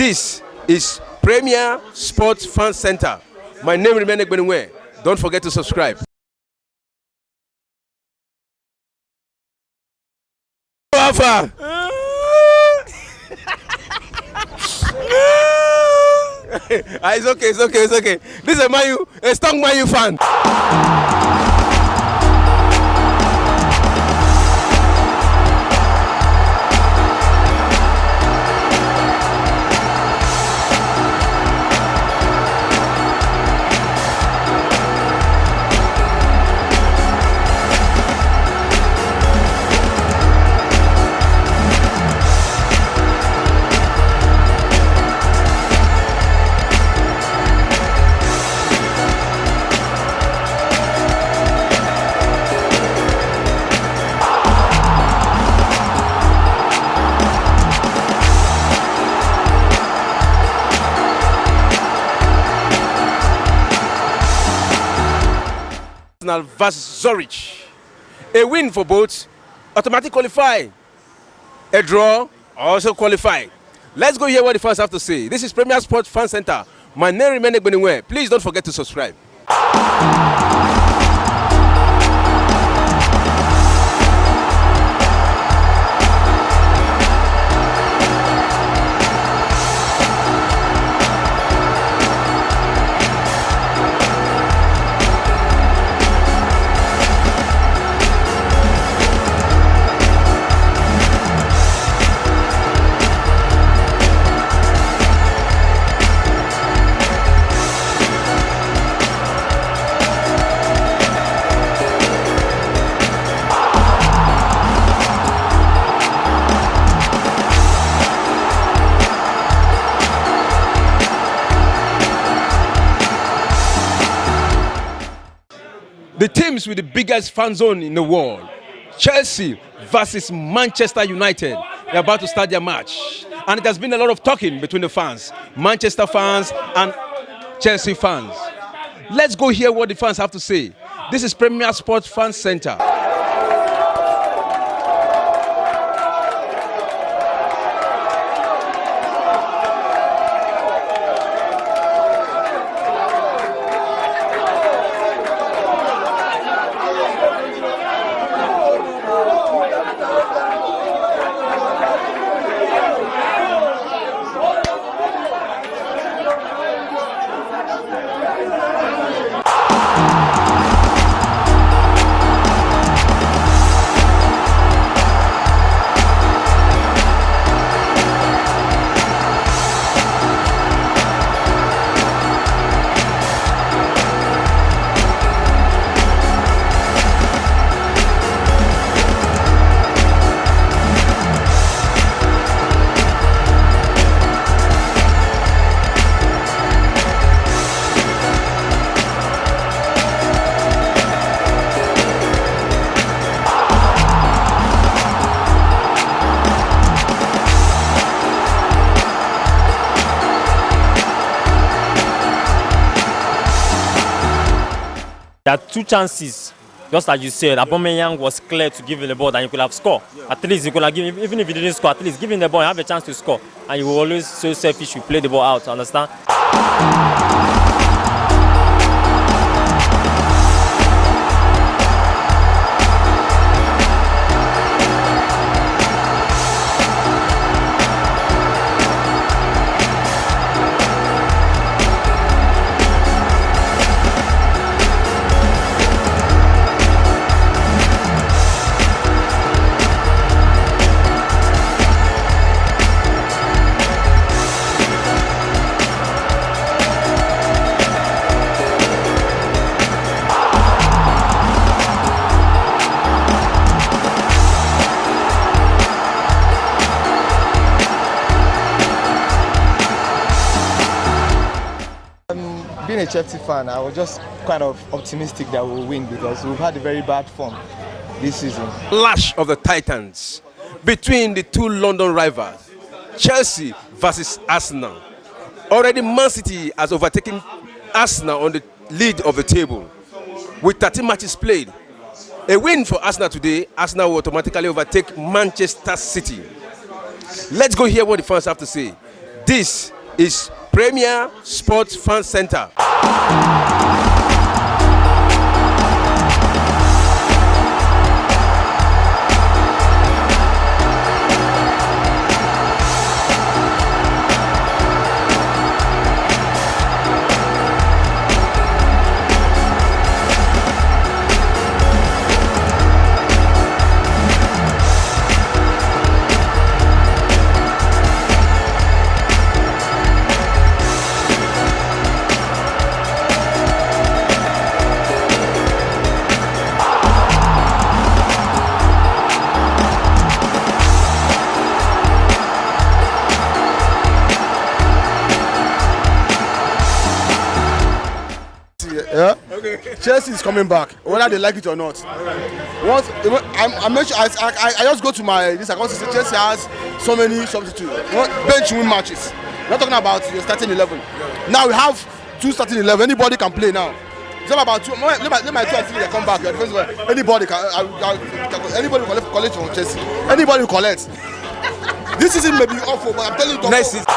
This is Premier Sports Fan Center. My name is Emirate. Don't forget to subscribe. Alpha. It's okay. This is a strong Man U fan. Arsenal versus Zurich. A win for both, automatic qualify. A draw, also qualify. Let's go hear what the fans have to say. This is Premier Sports Fan Center. My name is Emirate. Please don't forget to subscribe. The teams with the biggest fan zone in the world, Chelsea versus Manchester United. They're about to start their match. And it has been a lot of talking between the fans, Manchester fans and Chelsea fans. Let's go hear what the fans have to say. This is Premier Sports Fan Center. There are two chances, just as you said. Aubameyang was clear to give him the ball that you could have scored. At least you could have given, even if you didn't score, at least give him the ball and have a chance to score. And you will always so selfish, you play the ball out, understand? Being a Chelsea fan, I was just kind of optimistic that we'll win because we've had a very bad form this season. Clash of the Titans between the two London rivals, Chelsea versus Arsenal. Already Man City has overtaken Arsenal on the lead of the table with 13 matches played. A win for Arsenal today, Arsenal will automatically overtake Manchester City. Let's go hear what the fans have to say. This is Premier Sports Fan Center. Yeah. Okay. Chelsea is coming back, whether they like it or not. Once I just go to my this account. Chelsea has so many substitutes. Bench win matches. We're not talking about your starting 11. Now we have 2 starting 11. Anybody can play now. It's not about 2. Let my 2 and 3 they come back. Anybody can. Anybody will collect from Chelsea. Anybody will collect. This season may be awful, but I'm telling you. Next season.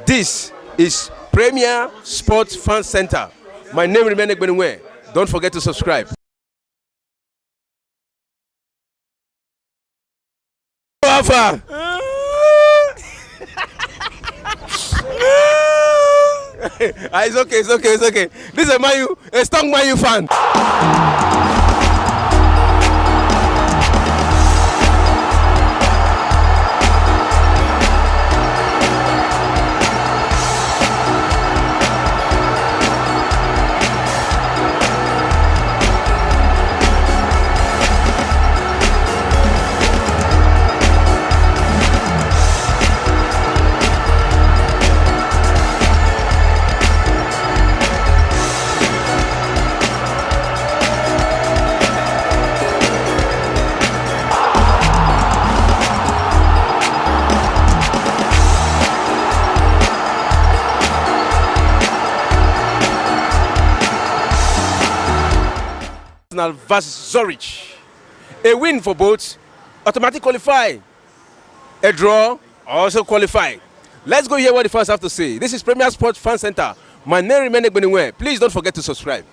This is Premier Sports Fan Center. My name is Emirate. Don't forget to subscribe. Alpha. It's okay. This is a strong Man U fan. Versus Zurich. A win for both, automatic qualify. A draw, also qualify. Let's go hear what the fans have to say. This is Premier Sports Fan Center. My name is Emirate. Please don't forget to subscribe.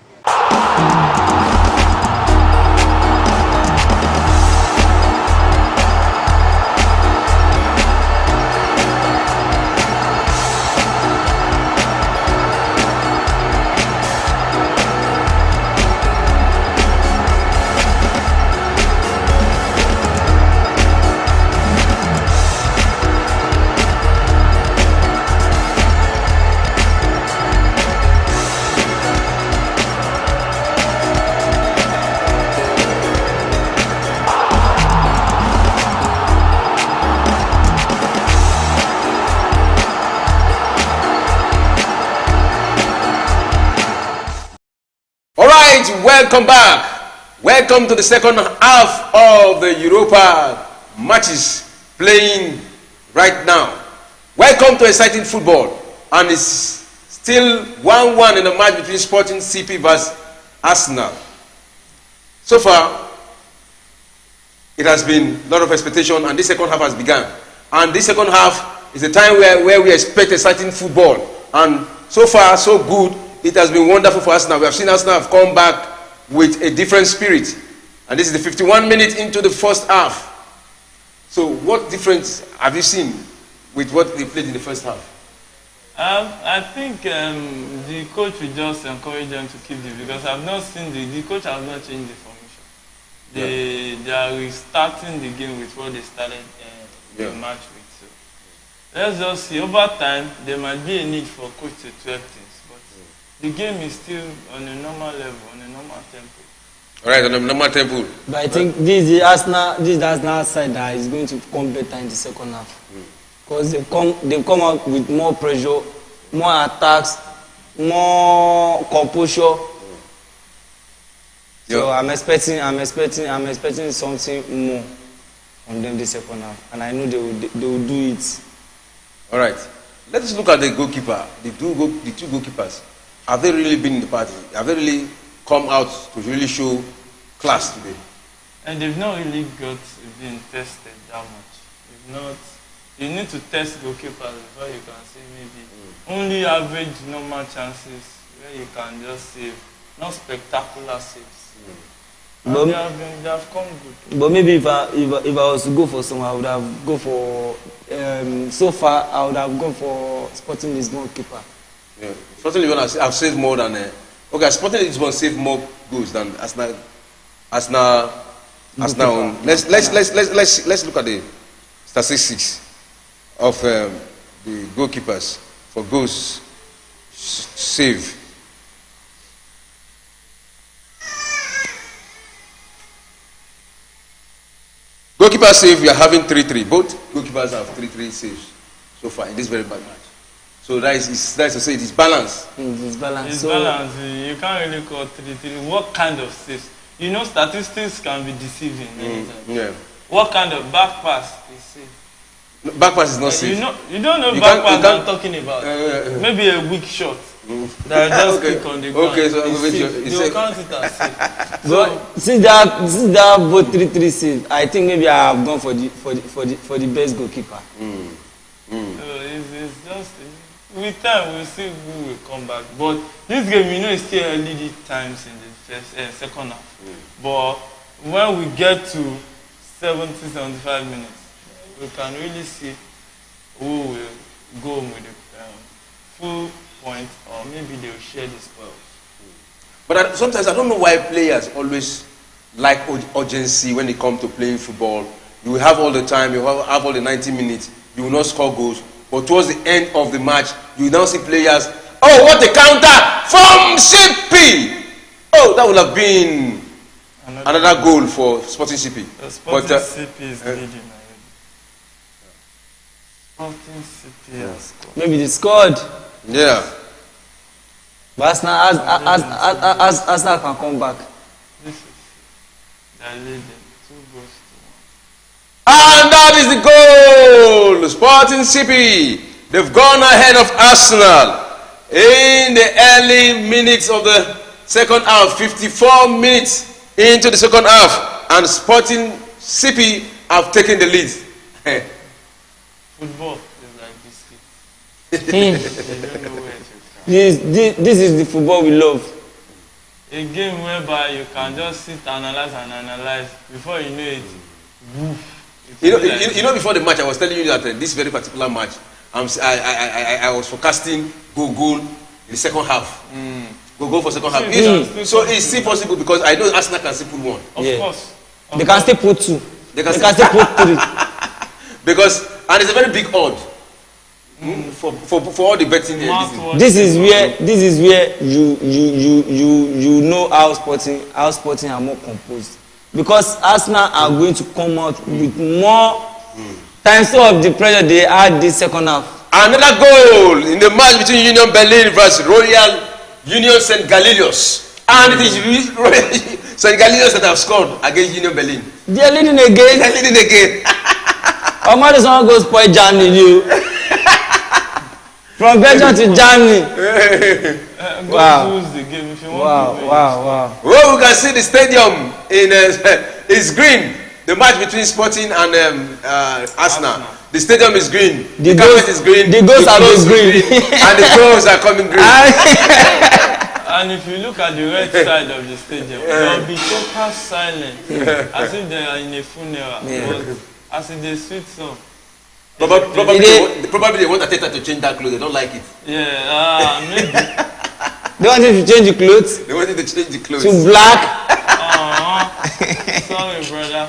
Welcome back. Welcome to the second half of the Europa matches playing right now. Welcome to exciting football, and it's still 1-1 in the match between Sporting CP vs Arsenal. So far, it has been a lot of expectation, and this second half has begun. And this second half is a time where we expect exciting football. And so far, so good. It has been wonderful for Arsenal. We have seen Arsenal have come back with a different spirit. And this is the 51 minutes into the first half. So what difference have you seen with what they played in the first half? I think the coach will just encourage them to keep this, because I've not seen the coach has not changed the formation. They are restarting the game with what they started the match with. So let's just see. Over time, there might be a need for a coach to tweak things, but the game is still on a normal level, on a normal tempo. All right, on a normal tempo. But I think this is the Arsenal side that is going to come better in the second half. Because they come out with more pressure, more attacks, more composure. So I'm expecting something more from them this second half, and I know they will do it. All right, let's look at the goalkeeper. The two goalkeepers. Have they really been in the party? Have they really come out to really show class today? And they've not really been tested that much. They've not. You need to test goalkeepers before you can see maybe only average normal chances where you can just save, not spectacular saves. But they have come good. But maybe if I was to go for someone, I would have go for so far I would have gone for Sporting Lisbon keeper. Yeah, Sporting Lisbon have saved more than okay. Sporting Lisbon saved more goals than Arsenal. Let's look at the statistics of the goalkeepers for goals save. Goalkeeper save, we are having 3-3. Both goalkeepers have 3-3 saves so far in this very bad match. So that is to say it is balanced. It's balanced. It's balanced. You can't really call 3-3. What kind of saves? You know, statistics can be deceiving. Yeah. What kind of back pass is safe? Back pass is not safe. You don't know back pass I'm talking about. Maybe a weak shot. That just click on the ground. Okay, so they'll count it as safe. But since they have both 3-3 saves, I think maybe I have gone for the best goalkeeper. It's just with time we'll see who will come back. But this game, you know, it's still early times in the second half. But when we get to 70-75 minutes, we can really see who will go with the full point, or maybe they will share the spoils. But sometimes I don't know why players always like urgency when it comes to playing football. You will have all the time, you will have all the 90 minutes, you will not score goals. But towards the end of the match, you will now see players, oh, what a counter from CP! Oh, that would have been another goal for Sporting CP. Sporting CP is leading. Sporting CP has scored. Maybe they scored. Yeah. But Arsenal can come back. They're leading 2 goals to 1. And that is the goal! Sporting CP, they've gone ahead of Arsenal in the early minutes of the second half, 54 minutes into the second half, and Sporting CP have taken the lead. Football is like biscuit. They don't know where to start. This is the football we love. A game whereby you can just sit, analyze before you know it. Woof. You know, before the match, I was telling you that this very particular match, I was forecasting goal in the second half. Go for second half. So it's still possible because I know Arsenal can still put 1. Of course. They can still put 2. They can still put 3. Because, and it's a very big odd for all the betting. This is where you know how Sporting are more composed. Because Arsenal are going to come out with more times of the pressure they had this second half. Another goal in the match between Union Berlin versus Royal Union St. Galilios. And it is St. Galilios that have scored against Union Berlin. They are leading again. They are leading again. Omar is someone goes spoil Germany, you. From Belgium to Germany. Go lose the game if you want to win. Wow. Well, we can see the stadium in is green. The match between Sporting and Arsenal. The stadium is green. The carpet is green. The goals are green. And the goals are coming green. And if you look at the right side of the stadium, there will be total silence, as if they are in a funeral. But as if they sweet song. Probably they want Ateta to change that clothes. They don't like it. Yeah, maybe. They want you to change the clothes? They wanted to change the clothes. To black? Sorry, brother.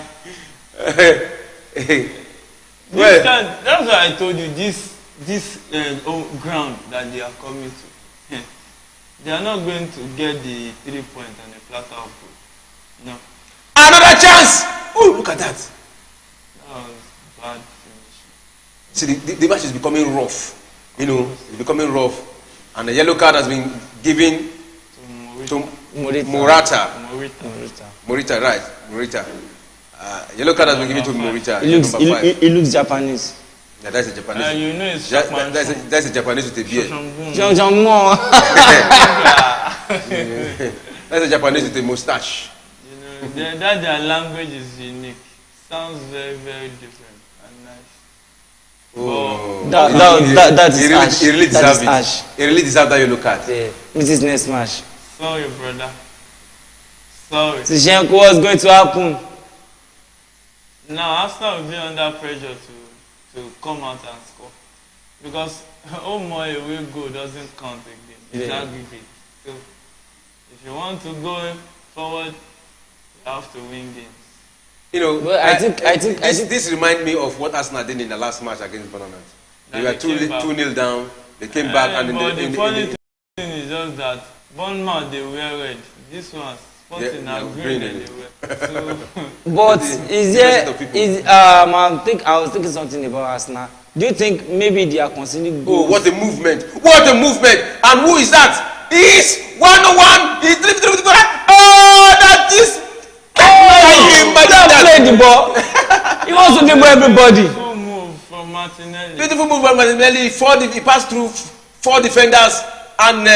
Well, that's why I told you this ground that they are coming to. They are not going to get the 3 points on a platter of food. No. Another chance! Oh, look at that. That was bad finish. See, the match is becoming rough. You know, it's becoming rough. And the yellow card has been given to Morita. Right. Morita. Yellow card has been given to Morita. It looks Japanese. Yeah, that's a Japanese. You know it's that's a Japanese with a beard. That's a Japanese with a mustache. You know, that their language is unique. Sounds very, very different and nice. Oh, that is ash. He really deserves it. He really deserves that yellow card. Yeah. This is next match. Sorry, brother. Sorry. Zichenko, what's going to happen? Now, Arsenal will be under pressure to come out and score. Because more away goal doesn't count again. It's aggregate. So, if you want to go forward, you have to win games. You know, well, I think this reminds me of what Arsenal did in the last match against Bournemouth. They were 2-0 down. They came back and the funny thing is just that Bournemouth they wear red. This one Sporting are green anyway. So but is there I was thinking something about Arsenal. Do you think maybe they are considering goals? Oh, what a movement! What a movement! And who is that? He's 1-1. He's 3-3. Oh, that is. Play the ball. He wants to dribble everybody. Beautiful move from Martinelli. Beautiful move from Martinelli. He passed through 4 defenders and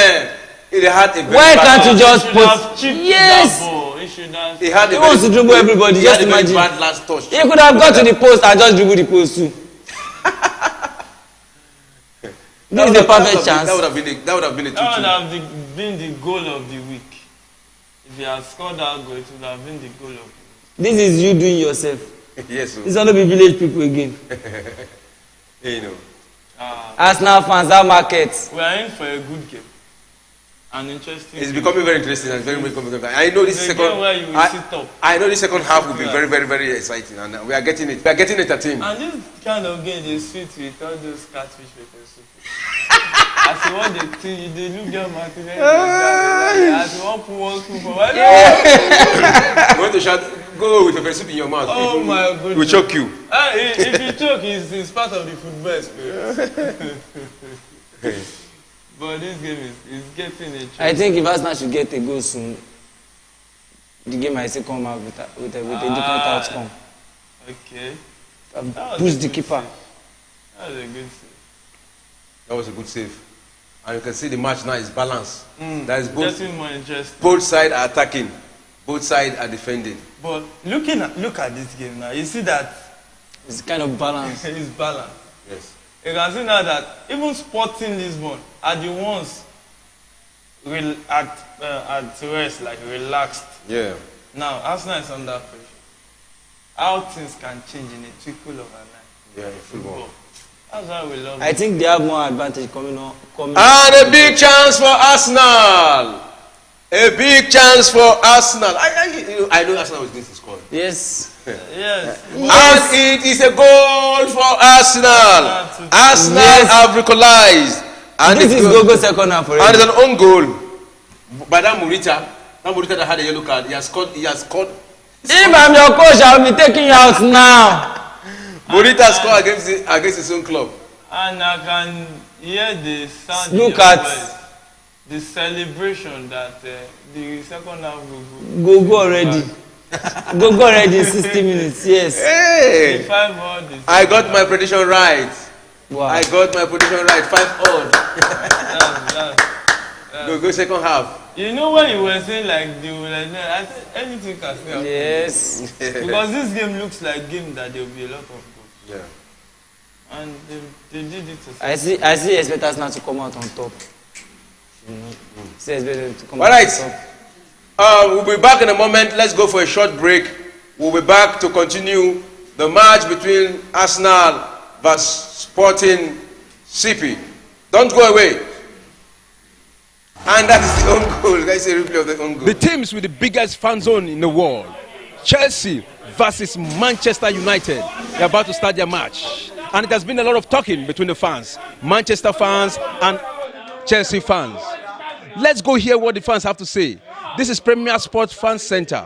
he had a very why can't you just put? Yes. He wants to dribble everybody. Just imagine. Bad last touch. He could have got to the post and just dribble the post too. This is a perfect chance. That would have been a 2-2. That would have been the goal of the week. If you had scored that goal, it would have been the goal of the week. This is you doing yourself. Yes. It's not be village people again. You know. Arsenal fans, our market. We are in for a good game. An interesting. It's becoming very interesting and very complicated. I know this second. I know this second half will be very, very, very exciting, and we are getting it. We are getting entertained. And this kind of game is sweet with all those catfish pepper soup. As you want the thing, they look your Martinelli. As you want put one soup for one. You want to shout, go with the soup in your mouth. Oh my goodness. We choke you. If you choke, it's part of the football experience. But this game is getting a chance. I think if Arsenal should get a goal soon, the game might still come out with a different outcome. Okay. Push the keeper. That was a good save. That was a good save. And you can see the match now is balanced. That is getting more interesting. Both sides are attacking. Both sides are defending. But look at this game now. You see that it's kind of balanced. It's balanced. Yes. You can see now that even Sporting Lisbon are the ones at rest, like relaxed. Yeah. Now Arsenal is under pressure. How things can change in a twinkle of an eye. Yeah, football. That's why we love it. I think they have more advantage coming on. And a big chance for Arsenal. A big chance for Arsenal. I know Arsenal was going to score. Yes. Yes. And it is a goal for Arsenal. Arsenal have equalized. And this is Gogo's second half already. And it's an own goal by that Morita. That Morita that had a yellow card. He has scored. If I'm your coach, I will be taking you out now. Morita scored against his own club. And I can hear the sound. Look at the celebration that the second half Gogo already. Go already 60 minutes, yes. Hey! 5 odd. I got my prediction right. Wow. I got my prediction right. 5 odd. Go second half. You know when you were saying like they will like that, anything can still happen. Yes. Because this game looks like game that there will be a lot of goals. Yeah. And they did it to I see expect us now to come out on top. See expect to come All out right. on top. We'll be back in a moment. Let's go for a short break. We'll be back to continue the match between Arsenal versus Sporting CP. Don't go away. And that is the own goal. Let's see a replay of the own goal. The teams with the biggest fan zone in the world, Chelsea versus Manchester United. They're about to start their match. And it has been a lot of talking between the fans, Manchester fans and Chelsea fans. Let's go hear what the fans have to say. This is Premier Sports Fan Center.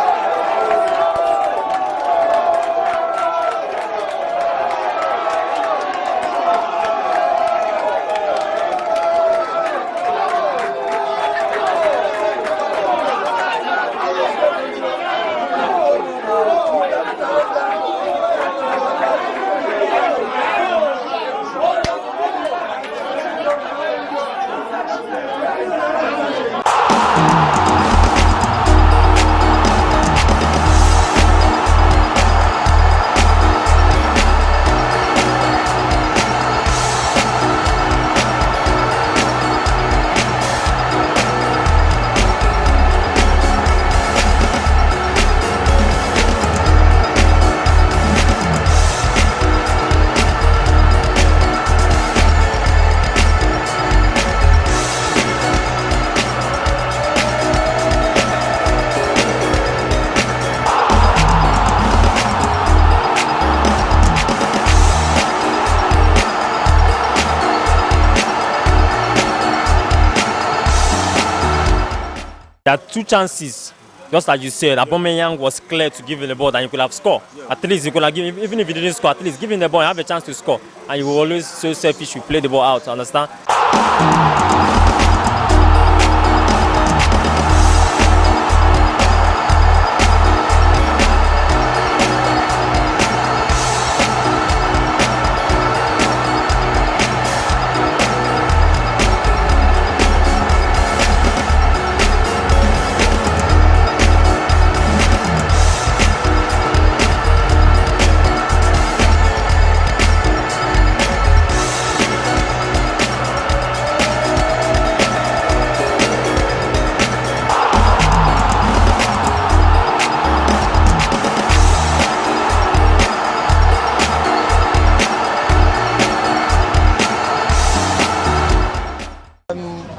There are 2 chances, just like you said. Aubameyang was clear to give him the ball and you could have scored. At least you could have given, even if you didn't score, at least give him the ball and have a chance to score. And you will always so selfish, you play the ball out, understand?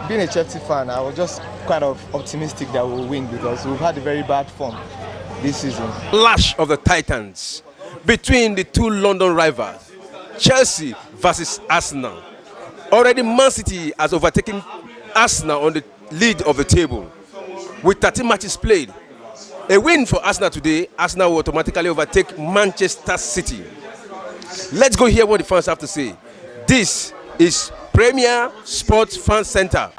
Being a Chelsea fan, I was just kind of optimistic that we'll win because we've had a very bad form this season. Clash of the Titans between the two London rivals, Chelsea versus Arsenal. Already Man City has overtaken Arsenal on the lead of the table with 13 matches played. A win for Arsenal today, Arsenal will automatically overtake Manchester City. Let's go hear what the fans have to say. This is Premier Sports Fan Center.